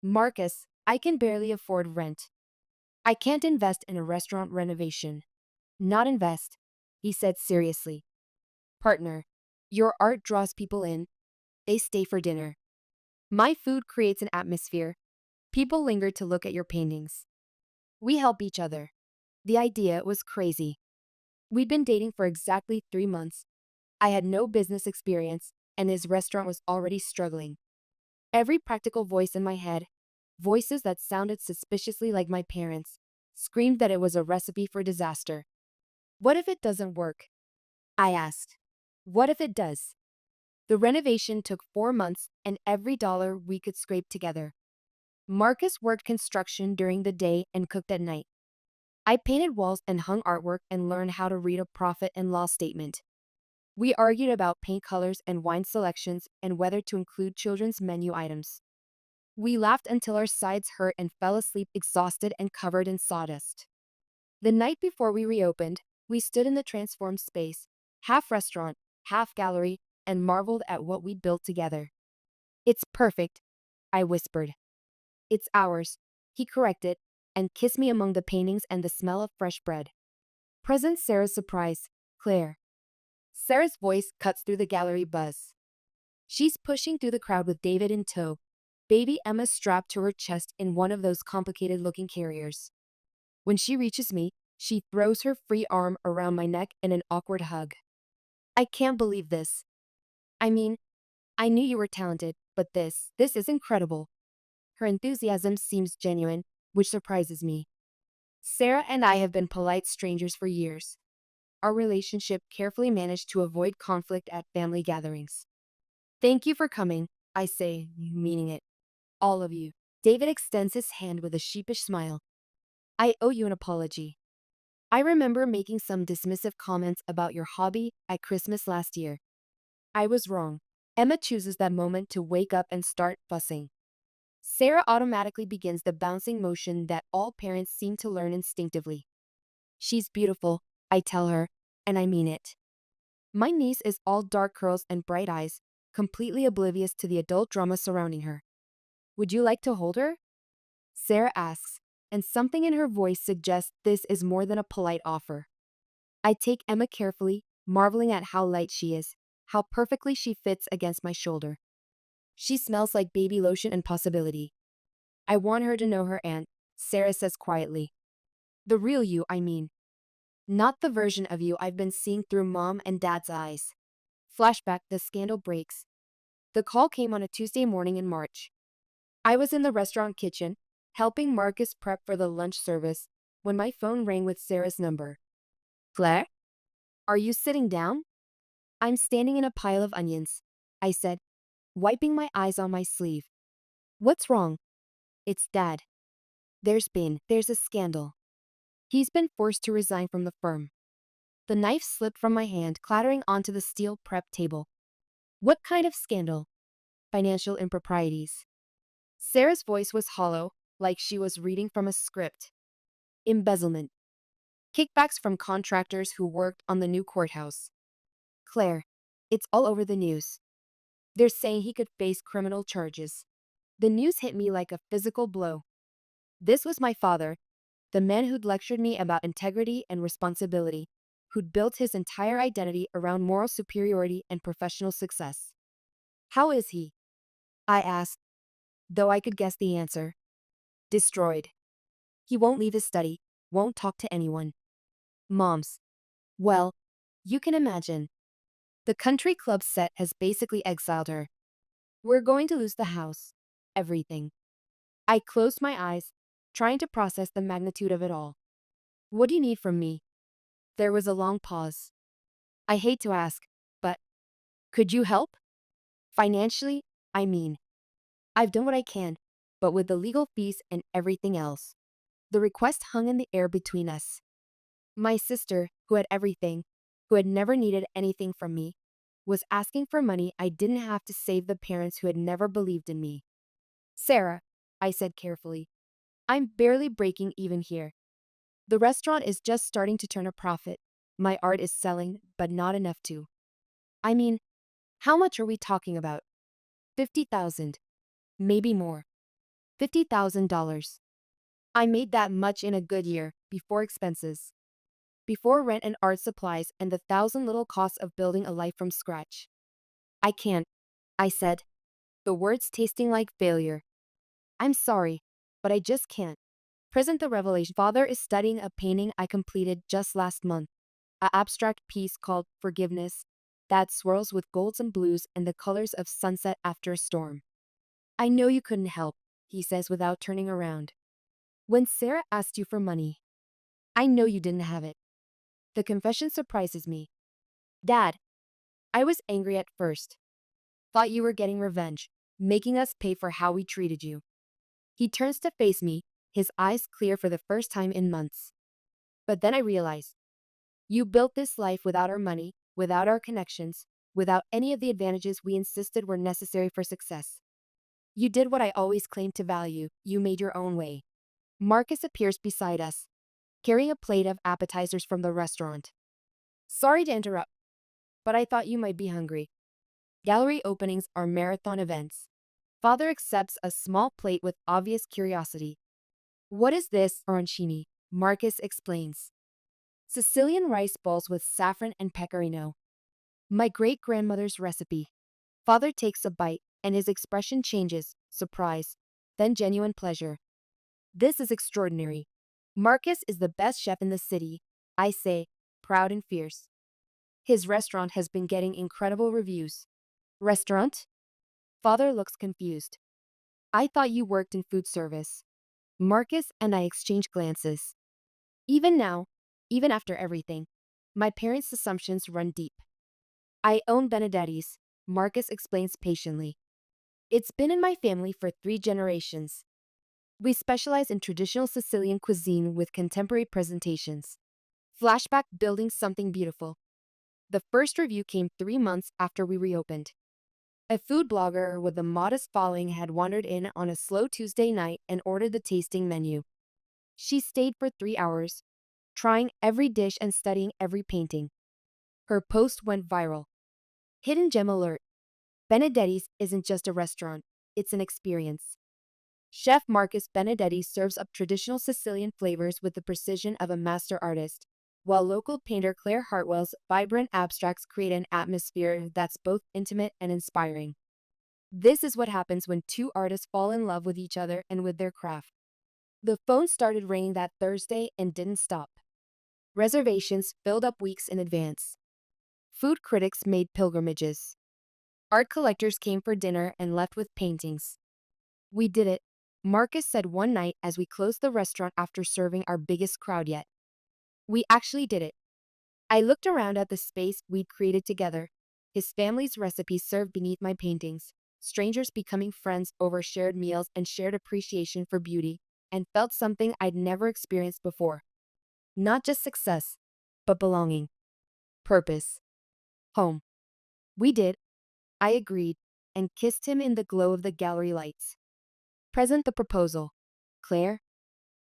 Marcus, I can barely afford rent. I can't invest in a restaurant renovation. Not invest, he said seriously. Partner, your art draws people in. They stay for dinner. My food creates an atmosphere. People linger to look at your paintings. We help each other. The idea was crazy. We'd been dating for exactly 3 months. I had no business experience, and his restaurant was already struggling. Every practical voice in my head, voices that sounded suspiciously like my parents, screamed that it was a recipe for disaster. What if it doesn't work? I asked. What if it does? The renovation took 4 months and every dollar we could scrape together. Marcus worked construction during the day and cooked at night. I painted walls and hung artwork and learned how to read a profit and loss statement. We argued about paint colors and wine selections and whether to include children's menu items. We laughed until our sides hurt and fell asleep exhausted and covered in sawdust. The night before we reopened, we stood in the transformed space, half restaurant, half gallery, and marveled at what we'd built together. It's perfect, I whispered. It's ours, he corrected, and kissed me among the paintings and the smell of fresh bread. Present Sarah's surprise, Claire. Sarah's voice cuts through the gallery buzz. She's pushing through the crowd with David in tow, baby Emma strapped to her chest in one of those complicated-looking carriers. When she reaches me, she throws her free arm around my neck in an awkward hug. I can't believe this. I mean, I knew you were talented, but this is incredible. Her enthusiasm seems genuine, which surprises me. Sarah and I have been polite strangers for years. Our relationship carefully managed to avoid conflict at family gatherings. Thank you for coming, I say, meaning it. All of you. David extends his hand with a sheepish smile. I owe you an apology. I remember making some dismissive comments about your hobby at Christmas last year. I was wrong. Emma chooses that moment to wake up and start fussing. Sarah automatically begins the bouncing motion that all parents seem to learn instinctively. She's beautiful, I tell her, and I mean it. My niece is all dark curls and bright eyes, completely oblivious to the adult drama surrounding her. Would you like to hold her? Sarah asks, and something in her voice suggests this is more than a polite offer. I take Emma carefully, marveling at how light she is, how perfectly she fits against my shoulder. She smells like baby lotion and possibility. I want her to know her aunt, Sarah says quietly. The real you, I mean. Not the version of you I've been seeing through mom and dad's eyes. Flashback, the scandal breaks. The call came on a Tuesday morning in March. I was in the restaurant kitchen, helping Marcus prep for the lunch service, when my phone rang with Sarah's number. Claire? Are you sitting down? I'm standing in a pile of onions, I said, wiping my eyes on my sleeve. What's wrong? It's Dad. There's a scandal. He's been forced to resign from the firm. The knife slipped from my hand, clattering onto the steel prep table. What kind of scandal? Financial improprieties. Sarah's voice was hollow, like she was reading from a script. Embezzlement. Kickbacks from contractors who worked on the new courthouse. Claire, it's all over the news. They're saying he could face criminal charges. The news hit me like a physical blow. This was my father, the man who'd lectured me about integrity and responsibility, who'd built his entire identity around moral superiority and professional success. How is he? I asked, though I could guess the answer. Destroyed. He won't leave his study, won't talk to anyone. Mom's. Well, you can imagine. The country club set has basically exiled her. We're going to lose the house. Everything. I closed my eyes, trying to process the magnitude of it all. What do you need from me? There was a long pause. I hate to ask, but could you help? Financially, I mean. I've done what I can, but with the legal fees and everything else. The request hung in the air between us. My sister, who had everything, who had never needed anything from me, was asking for money I didn't have to save the parents who had never believed in me. Sarah, I said carefully, I'm barely breaking even here. The restaurant is just starting to turn a profit. My art is selling, but not enough to. I mean, how much are we talking about? 50,000. Maybe more. $50,000. I made that much in a good year, before expenses. Before rent and art supplies and the thousand little costs of building a life from scratch. I can't, I said, the words tasting like failure. I'm sorry, but I just can't. Present the revelation. Father is studying a painting I completed just last month. An abstract piece called Forgiveness that swirls with golds and blues and the colors of sunset after a storm. I know you couldn't help, he says without turning around. When Sarah asked you for money, I know you didn't have it. The confession surprises me. Dad, I was angry at first. Thought you were getting revenge, making us pay for how we treated you. He turns to face me, his eyes clear for the first time in months. But then I realize, you built this life without our money, without our connections, without any of the advantages we insisted were necessary for success. You did what I always claimed to value, you made your own way. Marcus appears beside us, carrying a plate of appetizers from the restaurant. Sorry to interrupt, but I thought you might be hungry. Gallery openings are marathon events. Father accepts a small plate with obvious curiosity. What is this, arancini? Marcus explains. Sicilian rice balls with saffron and pecorino. My great-grandmother's recipe. Father takes a bite, and his expression changes, surprise, then genuine pleasure. This is extraordinary. Marcus is the best chef in the city, I say, proud and fierce. His restaurant has been getting incredible reviews. Restaurant? Father looks confused. I thought you worked in food service. Marcus and I exchange glances. Even now, even after everything, my parents' assumptions run deep. I own Benedetti's, Marcus explains patiently. It's been in my family for 3 generations. We specialize in traditional Sicilian cuisine with contemporary presentations. Flashback building something beautiful. The first review came 3 months after we reopened. A food blogger with a modest following had wandered in on a slow Tuesday night and ordered the tasting menu. She stayed for 3 hours, trying every dish and studying every painting. Her post went viral. Hidden gem alert. Benedetti's isn't just a restaurant, it's an experience. Chef Marcus Benedetti serves up traditional Sicilian flavors with the precision of a master artist, while local painter Claire Hartwell's vibrant abstracts create an atmosphere that's both intimate and inspiring. This is what happens when 2 artists fall in love with each other and with their craft. The phone started ringing that Thursday and didn't stop. Reservations filled up weeks in advance. Food critics made pilgrimages. Art collectors came for dinner and left with paintings. We did it, Marcus said one night as we closed the restaurant after serving our biggest crowd yet. We actually did it. I looked around at the space we'd created together, his family's recipes served beneath my paintings, strangers becoming friends over shared meals and shared appreciation for beauty, and felt something I'd never experienced before. Not just success, but belonging, purpose, home. We did, I agreed, and kissed him in the glow of the gallery lights. Present the proposal. Claire?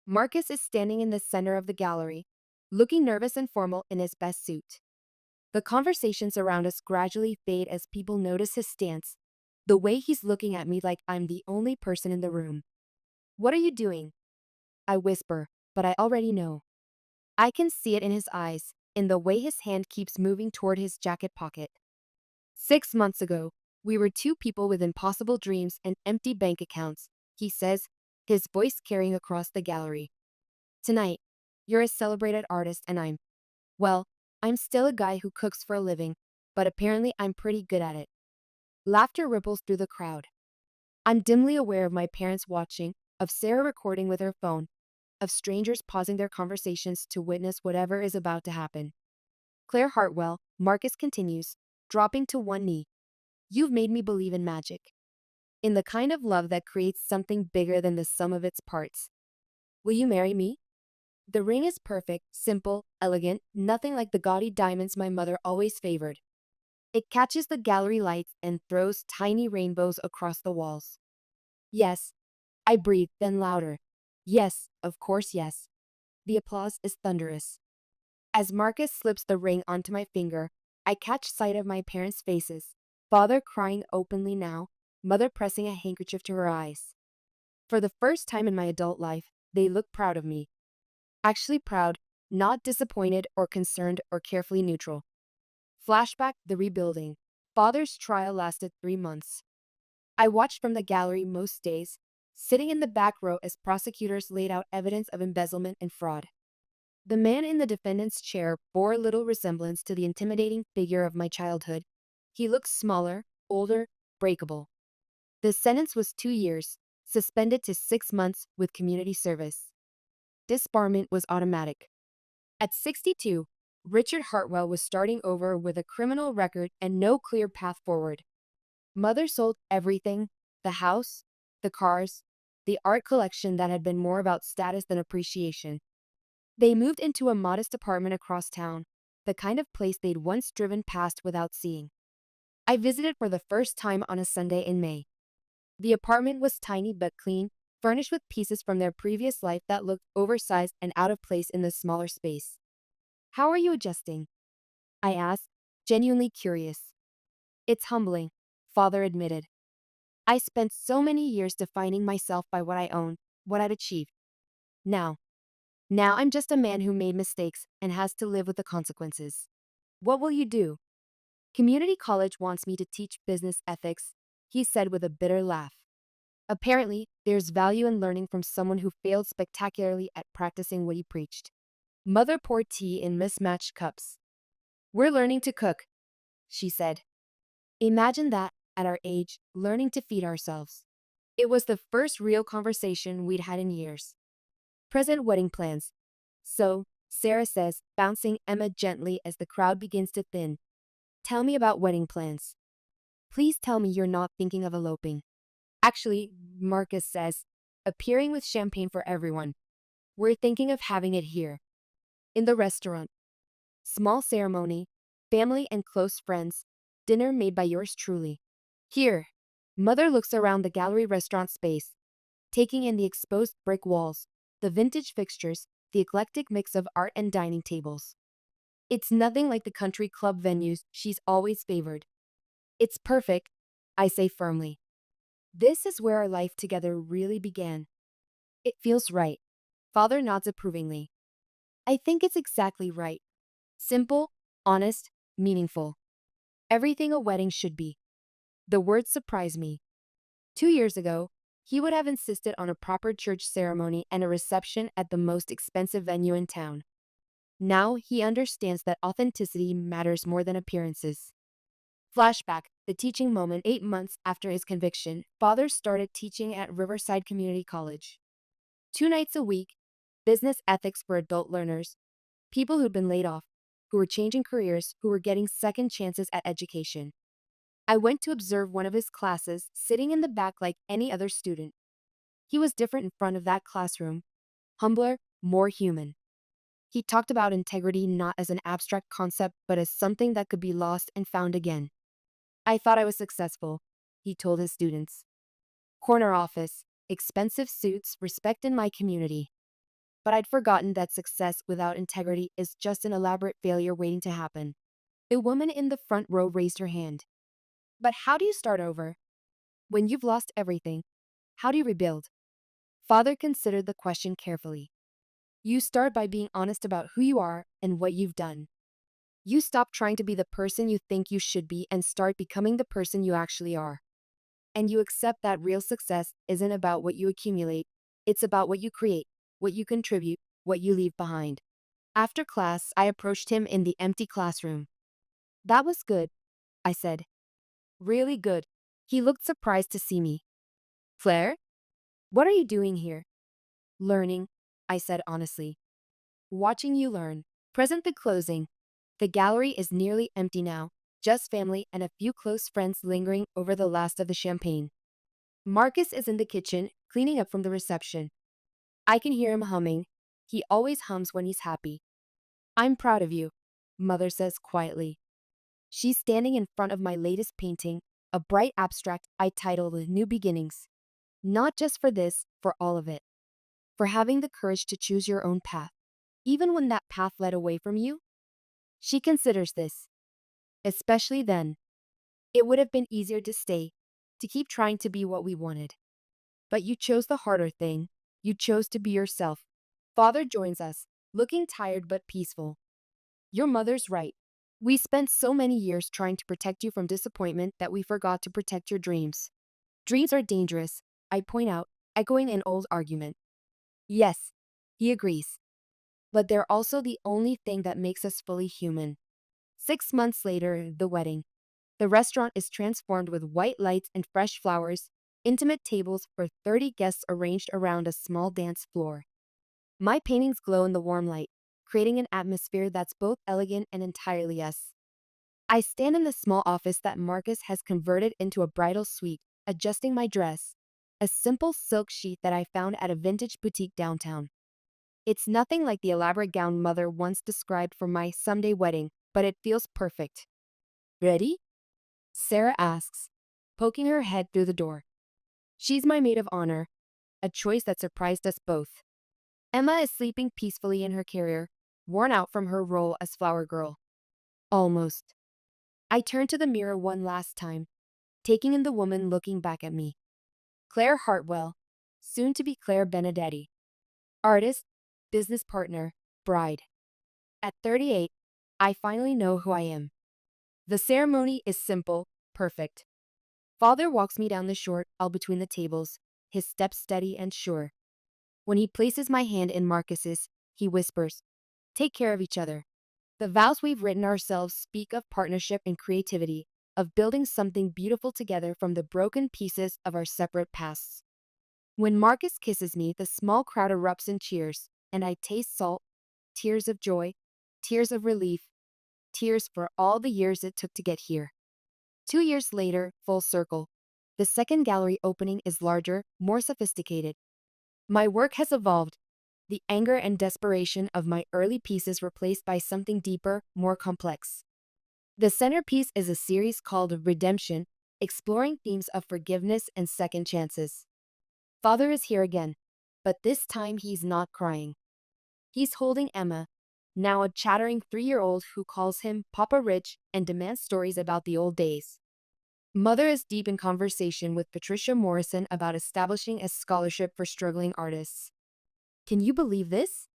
Marcus is standing in the center of the gallery, looking nervous and formal in his best suit. The conversations around us gradually fade as people notice his stance, the way he's looking at me like I'm the only person in the room. What are you doing? I whisper, but I already know. I can see it in his eyes, in the way his hand keeps moving toward his jacket pocket. 6 months ago, we were two people with impossible dreams and empty bank accounts, he says, his voice carrying across the gallery. Tonight, you're a celebrated artist and I'm still a guy who cooks for a living, but apparently I'm pretty good at it. Laughter ripples through the crowd. I'm dimly aware of my parents watching, of Sarah recording with her phone, of strangers pausing their conversations to witness whatever is about to happen. Claire Hartwell, Marcus continues, dropping to one knee. You've made me believe in magic. In the kind of love that creates something bigger than the sum of its parts. Will you marry me? The ring is perfect, simple, elegant, nothing like the gaudy diamonds my mother always favored. It catches the gallery lights and throws tiny rainbows across the walls. Yes, I breathe, then louder. Yes, of course, yes. The applause is thunderous. As Marcus slips the ring onto my finger, I catch sight of my parents' faces, father crying openly now, mother pressing a handkerchief to her eyes. For the first time in my adult life, they look proud of me. Actually proud, not disappointed or concerned or carefully neutral. Flashback, the rebuilding. Father's trial lasted 3 months. I watched from the gallery most days, sitting in the back row as prosecutors laid out evidence of embezzlement and fraud. The man in the defendant's chair bore little resemblance to the intimidating figure of my childhood. He looked smaller, older, breakable. The sentence was 2 years, suspended to 6 months with community service. Disbarment was automatic. At 62, Richard Hartwell was starting over with a criminal record and no clear path forward. Mother sold everything, the house, the cars, the art collection that had been more about status than appreciation. They moved into a modest apartment across town, the kind of place they'd once driven past without seeing. I visited for the first time on a Sunday in May. The apartment was tiny but clean, furnished with pieces from their previous life that looked oversized and out of place in the smaller space. How are you adjusting? I asked, genuinely curious. It's humbling, Father admitted. I spent so many years defining myself by what I owned, what I'd achieved. Now I'm just a man who made mistakes and has to live with the consequences. What will you do? Community college wants me to teach business ethics, he said with a bitter laugh. Apparently, there's value in learning from someone who failed spectacularly at practicing what he preached. Mother poured tea in mismatched cups. We're learning to cook, she said. Imagine that, at our age, learning to feed ourselves. It was the first real conversation we'd had in years. Present wedding plans. So, Sarah says, bouncing Emma gently as the crowd begins to thin. Tell me about wedding plans. Please tell me you're not thinking of eloping. Actually, Marcus says, appearing with champagne for everyone. We're thinking of having it here. In the restaurant. Small ceremony, family and close friends, dinner made by yours truly. Here. Mother looks around the gallery restaurant space, taking in the exposed brick walls, the vintage fixtures, the eclectic mix of art and dining tables. It's nothing like the country club venues she's always favored. It's perfect, I say firmly. This is where our life together really began. It feels right. Father nods approvingly. I think it's exactly right. Simple, honest, meaningful. Everything a wedding should be. The words surprise me. 2 years ago, he would have insisted on a proper church ceremony and a reception at the most expensive venue in town. Now he understands that authenticity matters more than appearances. Flashback, the teaching moment. 8 months after his conviction, Father started teaching at Riverside Community College. 2 nights a week, business ethics for adult learners, people who'd been laid off. who were changing careers, who were getting second chances at education. I went to observe one of his classes, sitting in the back like any other student. He was different in front of that classroom, humbler, more human. He talked about integrity not as an abstract concept, but as something that could be lost and found again. I thought I was successful, he told his students. Corner office, expensive suits, respect in my community. But I'd forgotten that success without integrity is just an elaborate failure waiting to happen. A woman in the front row raised her hand. But how do you start over? When you've lost everything, how do you rebuild? Father considered the question carefully. You start by being honest about who you are and what you've done. You stop trying to be the person you think you should be and start becoming the person you actually are. And you accept that real success isn't about what you accumulate, it's about what you create, what you contribute, what you leave behind. After class, I approached him in the empty classroom. That was good, I said. Really good. He looked surprised to see me. Claire? What are you doing here? Learning, I said honestly. Watching you learn. Present the closing. The gallery is nearly empty now, just family and a few close friends lingering over the last of the champagne. Marcus is in the kitchen, cleaning up from the reception. I can hear him humming. He always hums when he's happy. I'm proud of you, Mother says quietly. She's standing in front of my latest painting, a bright abstract I titled New Beginnings. Not just for this, for all of it. For having the courage to choose your own path, even when that path led away from you. She considers this. Especially then. It would have been easier to stay, to keep trying to be what we wanted. But you chose the harder thing. You chose to be yourself. Father joins us, looking tired but peaceful. Your mother's right. We spent so many years trying to protect you from disappointment that we forgot to protect your dreams. Dreams are dangerous, I point out, echoing an old argument. Yes, he agrees. But they're also the only thing that makes us fully human. 6 months later, the wedding. The restaurant is transformed with white lights and fresh flowers, intimate tables for 30 guests arranged around a small dance floor. My paintings glow in the warm light, creating an atmosphere that's both elegant and entirely us. I stand in the small office that Marcus has converted into a bridal suite, adjusting my dress, a simple silk sheath that I found at a vintage boutique downtown. It's nothing like the elaborate gown Mother once described for my someday wedding, but it feels perfect. Ready? Sarah asks, poking her head through the door. She's my maid of honor, a choice that surprised us both. Emma is sleeping peacefully in her carrier, worn out from her role as flower girl. Almost. I turn to the mirror one last time, taking in the woman looking back at me. Claire Hartwell, soon to be Claire Benedetti. Artist, business partner, bride. At 38, I finally know who I am. The ceremony is simple, perfect. Father walks me down the short aisle between the tables, his step steady and sure. When he places my hand in Marcus's, he whispers, "Take care of each other." The vows we've written ourselves speak of partnership and creativity, of building something beautiful together from the broken pieces of our separate pasts. When Marcus kisses me, the small crowd erupts in cheers, and I taste salt, tears of joy, tears of relief, tears for all the years it took to get here. 2 years later, full circle. The second gallery opening is larger, more sophisticated. My work has evolved. The anger and desperation of my early pieces replaced by something deeper, more complex. The centerpiece is a series called Redemption, exploring themes of forgiveness and second chances. Father is here again, but this time he's not crying. He's holding Emma, now a chattering 3-year-old who calls him Papa Rich and demands stories about the old days. Mother is deep in conversation with Patricia Morrison about establishing a scholarship for struggling artists. Can you believe this?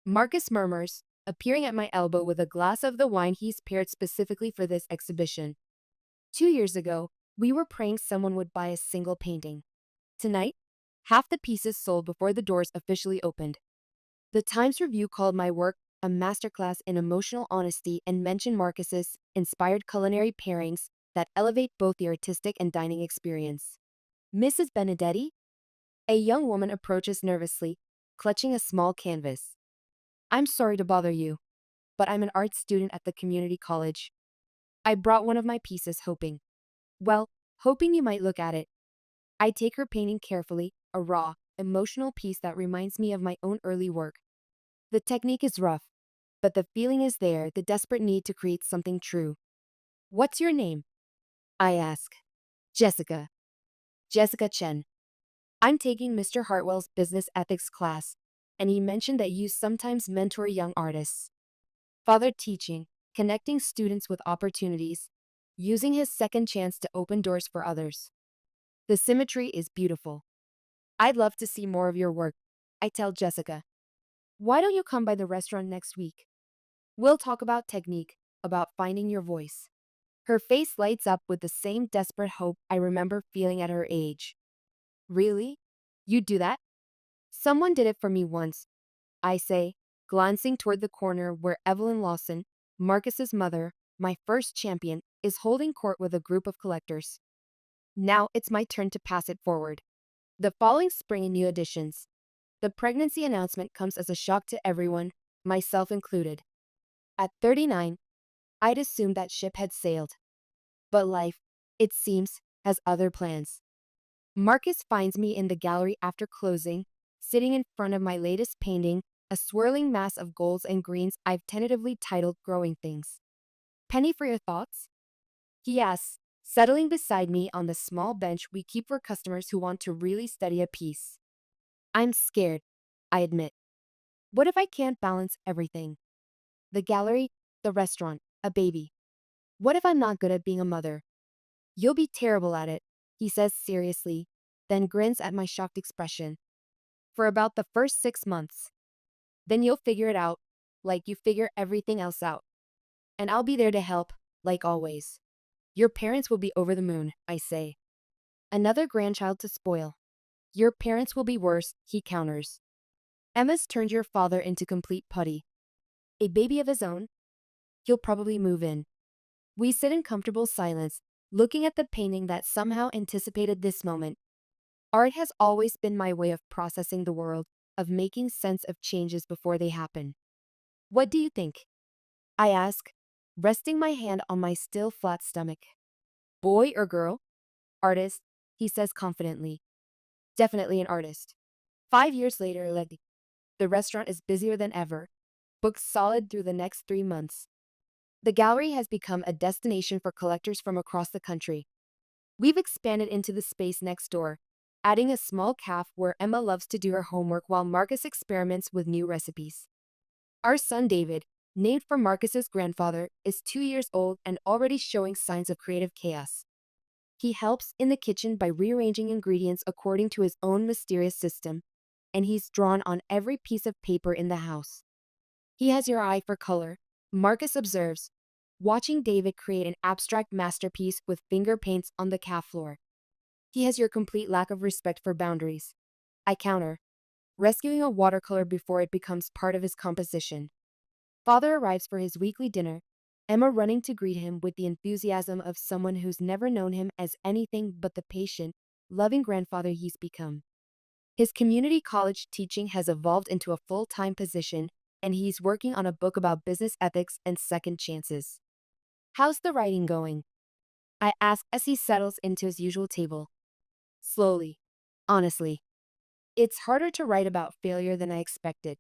Marcus murmurs, appearing at my elbow with a glass of the wine he's paired specifically for this exhibition. 2 years ago, we were praying someone would buy a single painting. Tonight, half the pieces sold before the doors officially opened. The Times Review called my work a masterclass in emotional honesty and mentioned Marcus's inspired culinary pairings that elevate both the artistic and dining experience. Mrs. Benedetti? A young woman approaches nervously, clutching a small canvas. I'm sorry to bother you. but I'm an art student at the community college. I brought one of my pieces hoping you might look at it. I take her painting carefully, a raw, emotional piece that reminds me of my own early work. The technique is rough, but the feeling is there, the desperate need to create something true. What's your name? I ask. Jessica. Jessica Chen. I'm taking Mr. Hartwell's business ethics class, and he mentioned that you sometimes mentor young artists. Father teaching, connecting students with opportunities, using his second chance to open doors for others. The symmetry is beautiful. I'd love to see more of your work, I tell Jessica. Why don't you come by the restaurant next week? We'll talk about technique, about finding your voice. Her face lights up with the same desperate hope I remember feeling at her age. Really? You do that? Someone did it for me once, I say, glancing toward the corner where Evelyn Lawson, Marcus's mother, my first champion, is holding court with a group of collectors. Now it's my turn to pass it forward. The following spring in new editions. The pregnancy announcement comes as a shock to everyone, myself included. At 39, I'd assumed that ship had sailed. But life, it seems, has other plans. Marcus finds me in the gallery after closing, sitting in front of my latest painting, a swirling mass of golds and greens I've tentatively titled Growing Things. Penny for your thoughts? He asks, settling beside me on the small bench we keep for customers who want to really study a piece. I'm scared, I admit. What if I can't balance everything? The gallery, the restaurant, a baby. What if I'm not good at being a mother? You'll be terrible at it, he says seriously, then grins at my shocked expression. For about the first 6 months. Then you'll figure it out, like you figure everything else out. And I'll be there to help, like always. Your parents will be over the moon, I say. Another grandchild to spoil. Your parents will be worse, he counters. Emma's turned your father into complete putty. A baby of his own? He'll probably move in. We sit in comfortable silence, looking at the painting that somehow anticipated this moment. Art has always been my way of processing the world, of making sense of changes before they happen. What do you think? I ask, resting my hand on my still flat stomach. Boy or girl? Artist, he says confidently. Definitely an artist. 5 years later, the restaurant is busier than ever, booked solid through the next 3 months. The gallery has become a destination for collectors from across the country. We've expanded into the space next door, adding a small cafe where Emma loves to do her homework while Marcus experiments with new recipes. Our son David, named for Marcus's grandfather, is 2 years old and already showing signs of creative chaos. He helps in the kitchen by rearranging ingredients according to his own mysterious system, and he's drawn on every piece of paper in the house. He has your eye for color, Marcus observes, watching David create an abstract masterpiece with finger paints on the cafe floor. He has your complete lack of respect for boundaries, I counter, rescuing a watercolor before it becomes part of his composition. Father arrives for his weekly dinner, Emma running to greet him with the enthusiasm of someone who's never known him as anything but the patient, loving grandfather he's become. His community college teaching has evolved into a full-time position, and he's working on a book about business ethics and second chances. How's the writing going? I ask as he settles into his usual table. Slowly. Honestly. It's harder to write about failure than I expected.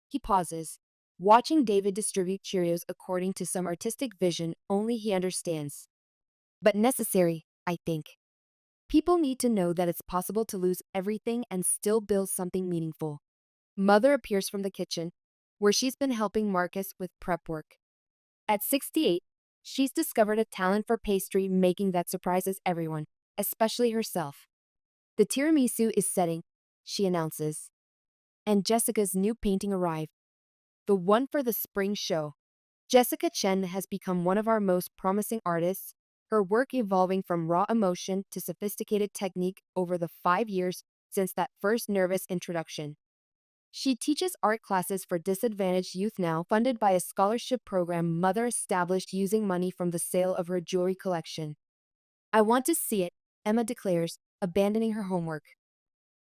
He pauses, watching David distribute Cheerios according to some artistic vision only he understands. But necessary, I think. People need to know that it's possible to lose everything and still build something meaningful. Mother appears from the kitchen, where she's been helping Marcus with prep work. At 68, she's discovered a talent for pastry making that surprises everyone, especially herself. The tiramisu is setting, she announces. And Jessica's new painting arrived. The one for the spring show. Jessica Chen has become one of our most promising artists, her work evolving from raw emotion to sophisticated technique over the 5 years since that first nervous introduction. She teaches art classes for disadvantaged youth now, funded by a scholarship program Mother established using money from the sale of her jewelry collection. I want to see it, Emma declares, abandoning her homework.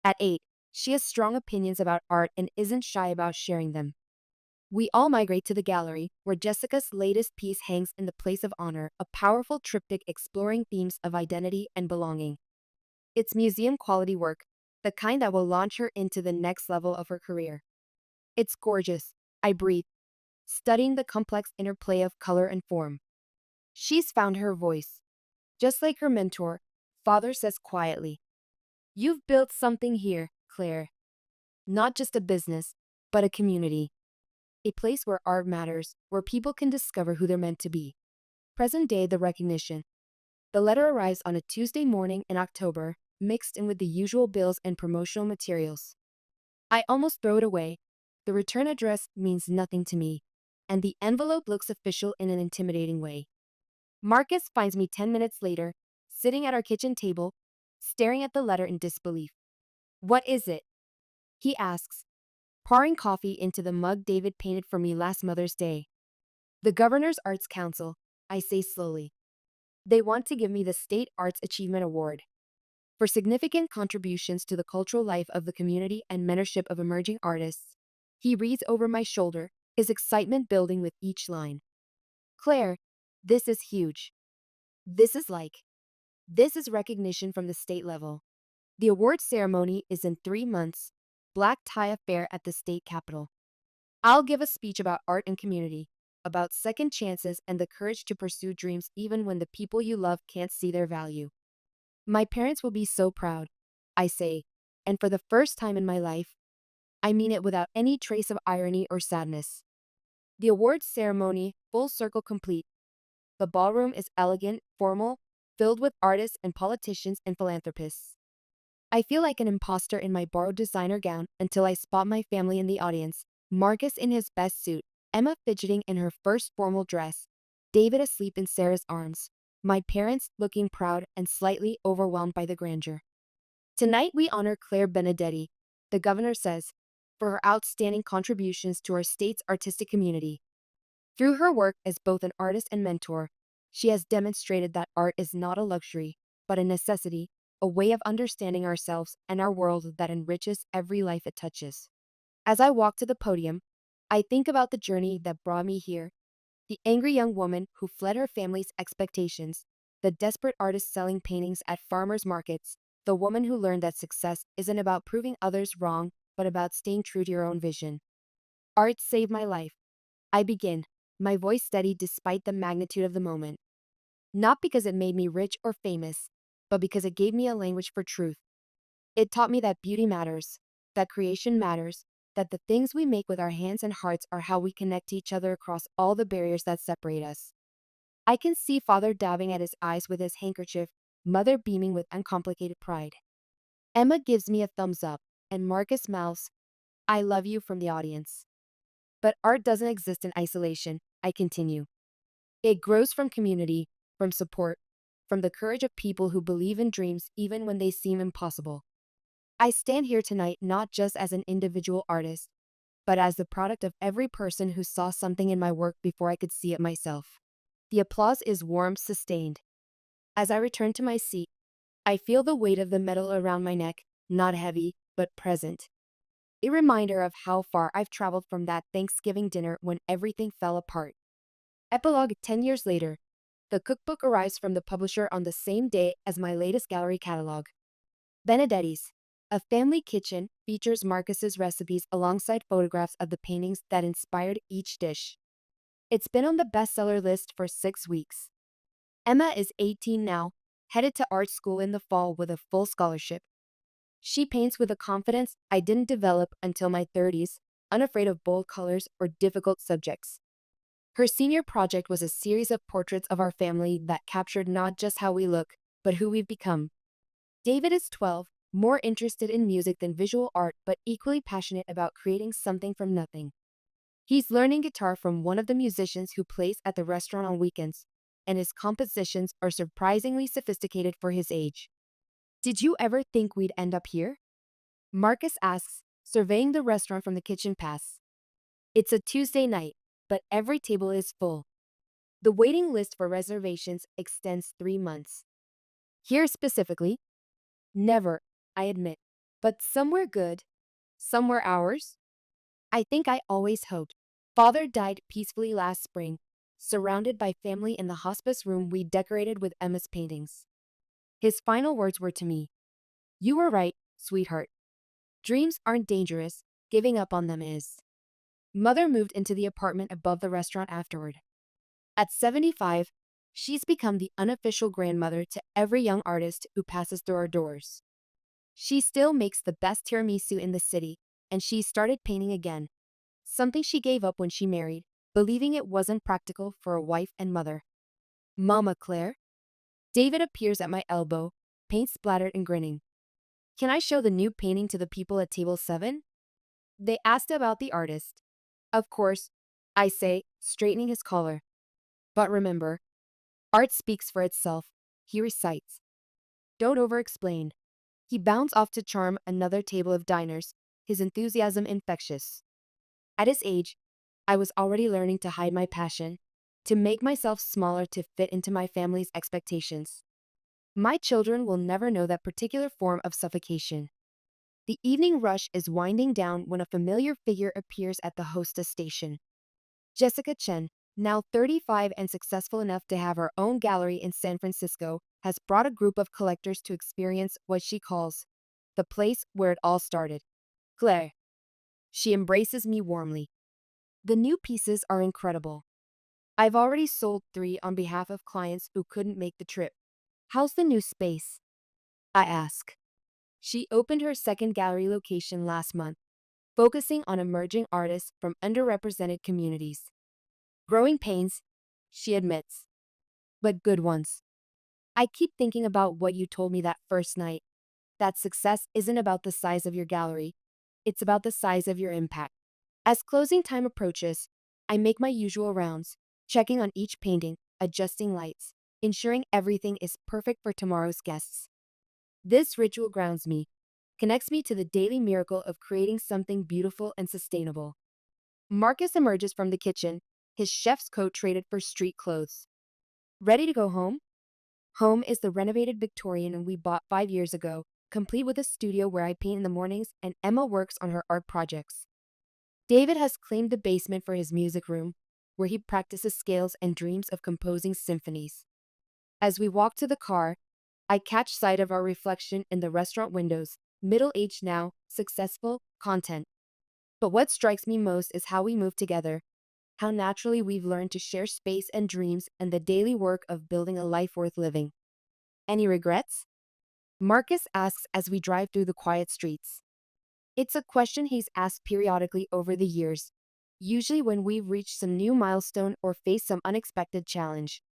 At 8, she has strong opinions about art and isn't shy about sharing them. We all migrate to the gallery, where Jessica's latest piece hangs in the place of honor, a powerful triptych exploring themes of identity and belonging. It's museum-quality work, the kind that will launch her into the next level of her career. It's gorgeous, I breathe, studying the complex interplay of color and form. She's found her voice. Just like her mentor, Father says quietly, "You've built something here, Claire. Not just a business, but a community. A place where art matters, where people can discover who they're meant to be." Present day, the recognition. The letter arrives on a Tuesday morning in October, mixed in with the usual bills and promotional materials. I almost throw it away. The return address means nothing to me, and the envelope looks official in an intimidating way. Marcus finds me 10 minutes later, sitting at our kitchen table, staring at the letter in disbelief. "What is it?" he asks, pouring coffee into the mug David painted for me last Mother's Day. "The Governor's Arts Council," I say slowly. "They want to give me the State Arts Achievement Award for significant contributions to the cultural life of the community and mentorship of emerging artists." He reads over my shoulder, his excitement building with each line. "Claire, this is huge. This is like, this is recognition from the state level. The award ceremony is in 3 months, black tie affair at the state capitol. I'll give a speech about art and community, about second chances and the courage to pursue dreams even when the people you love can't see their value. My parents will be so proud," I say, and for the first time in my life, I mean it without any trace of irony or sadness. The awards ceremony, full circle complete. The ballroom is elegant, formal, filled with artists and politicians and philanthropists. I feel like an imposter in my borrowed designer gown until I spot my family in the audience. Marcus in his best suit, Emma fidgeting in her first formal dress, David asleep in Sarah's arms, my parents looking proud and slightly overwhelmed by the grandeur. "Tonight we honor Claire Benedetti," the governor says, "for her outstanding contributions to our state's artistic community. Through her work as both an artist and mentor, she has demonstrated that art is not a luxury, but a necessity, a way of understanding ourselves and our world that enriches every life it touches." As I walk to the podium, I think about the journey that brought me here, the angry young woman who fled her family's expectations, the desperate artist selling paintings at farmers' markets, the woman who learned that success isn't about proving others wrong, but about staying true to your own vision. "Art saved my life," I begin, my voice steady despite the magnitude of the moment. "Not because it made me rich or famous, but because it gave me a language for truth. It taught me that beauty matters, that creation matters, that the things we make with our hands and hearts are how we connect to each other across all the barriers that separate us." I can see Father dabbing at his eyes with his handkerchief, Mother beaming with uncomplicated pride. Emma gives me a thumbs up, and Marcus mouths, "I love you," from the audience. But art doesn't exist in isolation, I continue. It grows from community, from support, from the courage of people who believe in dreams even when they seem impossible. I stand here tonight not just as an individual artist, but as the product of every person who saw something in my work before I could see it myself. The applause is warm, sustained. As I return to my seat, I feel the weight of the medal around my neck, not heavy, but present. A reminder of how far I've traveled from that Thanksgiving dinner when everything fell apart. Epilogue: 10 years later. The cookbook arrives from the publisher on the same day as my latest gallery catalog. Benedetti's, a family kitchen, features Marcus's recipes alongside photographs of the paintings that inspired each dish. It's been on the bestseller list for 6 weeks. Emma is 18 now, headed to art school in the fall with a full scholarship. She paints with a confidence I didn't develop until my 30s, unafraid of bold colors or difficult subjects. Her senior project was a series of portraits of our family that captured not just how we look, but who we've become. David is 12, more interested in music than visual art, but equally passionate about creating something from nothing. He's learning guitar from one of the musicians who plays at the restaurant on weekends, and his compositions are surprisingly sophisticated for his age. "Did you ever think we'd end up here?" Marcus asks, surveying the restaurant from the kitchen pass. It's a Tuesday night, but every table is full. The waiting list for reservations extends 3 months. Here specifically, never, I admit, but somewhere good, somewhere ours. I think I always hoped Father died peacefully last spring, surrounded by family in the hospice room we decorated with Emma's paintings. His final words were to me, "You were right, sweetheart. Dreams aren't dangerous, giving up on them is." Mother moved into the apartment above the restaurant afterward. At 75, she's become the unofficial grandmother to every young artist who passes through our doors. She still makes the best tiramisu in the city, and she started painting again, something she gave up when she married, believing it wasn't practical for a wife and mother. Mama Claire? David appears at my elbow, paint splattered and grinning. Can I show the new painting to the people at table 7? They asked about the artist. Of course, I say, straightening his collar. But remember, art speaks for itself, he recites. Don't over-explain. He bounds off to charm another table of diners, his enthusiasm infectious. At his age, I was already learning to hide my passion, to make myself smaller to fit into my family's expectations. My children will never know that particular form of suffocation. The evening rush is winding down when a familiar figure appears at the hostess station. Jessica Chen, now 35 and successful enough to have her own gallery in San Francisco, has brought a group of collectors to experience what she calls the place where it all started. Claire. She embraces me warmly. The new pieces are incredible. I've already sold 3 on behalf of clients who couldn't make the trip. How's the new space? I ask. She opened her second gallery location last month, focusing on emerging artists from underrepresented communities. Growing pains, she admits, but good ones. I keep thinking about what you told me that first night, that success isn't about the size of your gallery, it's about the size of your impact. As closing time approaches, I make my usual rounds, checking on each painting, adjusting lights, ensuring everything is perfect for tomorrow's guests. This ritual grounds me, connects me to the daily miracle of creating something beautiful and sustainable. Marcus emerges from the kitchen, his chef's coat traded for street clothes. Ready to go home? Home is the renovated Victorian we bought 5 years ago, complete with a studio where I paint in the mornings and Emma works on her art projects. David has claimed the basement for his music room, where he practices scales and dreams of composing symphonies. As we walk to the car, I catch sight of our reflection in the restaurant windows, middle-aged now, successful, content. But what strikes me most is how we move together, how naturally we've learned to share space and dreams and the daily work of building a life worth living. Any regrets? Marcus asks as we drive through the quiet streets. It's a question he's asked periodically over the years, usually when we've reached some new milestone or faced some unexpected challenge.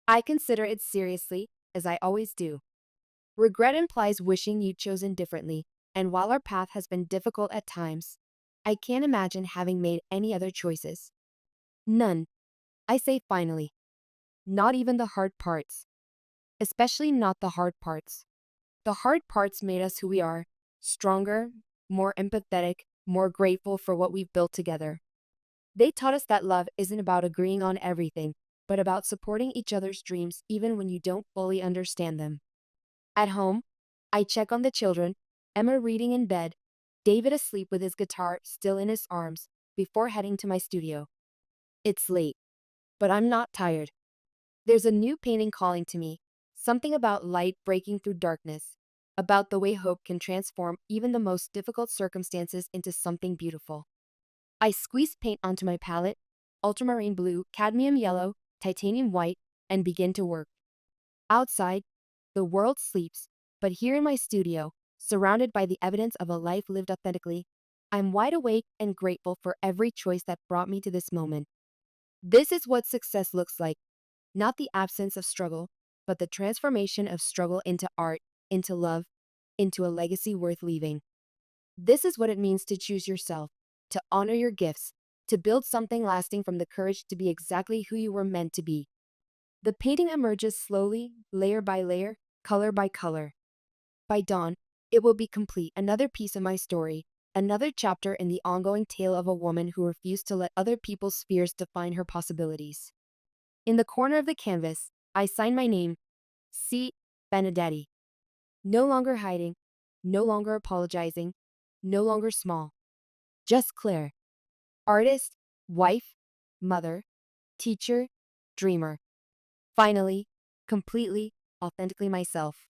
I consider it seriously, as I always do. Regret implies wishing you'd chosen differently, and while our path has been difficult at times, I can't imagine having made any other choices. None. I say finally. Not even the hard parts. Especially not the hard parts. The hard parts made us who we are, stronger, more empathetic, more grateful for what we've built together. They taught us that love isn't about agreeing on everything, but about supporting each other's dreams even when you don't fully understand them. At home, I check on the children, Emma reading in bed, David asleep with his guitar still in his arms, before heading to my studio. It's late, but I'm not tired. There's a new painting calling to me, something about light breaking through darkness, about the way hope can transform even the most difficult circumstances into something beautiful. I squeeze paint onto my palette, ultramarine blue, cadmium yellow, titanium white, and begin to work. Outside, the world sleeps, but here in my studio, surrounded by the evidence of a life lived authentically, I'm wide awake and grateful for every choice that brought me to this moment. This is what success looks like, not the absence of struggle, but the transformation of struggle into art, into love, into a legacy worth leaving. This is what it means to choose yourself, to honor your gifts, to build something lasting from the courage to be exactly who you were meant to be. The painting emerges slowly, layer by layer, color by color. By dawn, it will be complete, another piece of my story, another chapter in the ongoing tale of a woman who refused to let other people's fears define her possibilities. In the corner of the canvas, I sign my name, C. Benedetti. No longer hiding, no longer apologizing, no longer small. Just Claire. Artist, Wife, mother, teacher, dreamer. Finally, completely, authentically myself.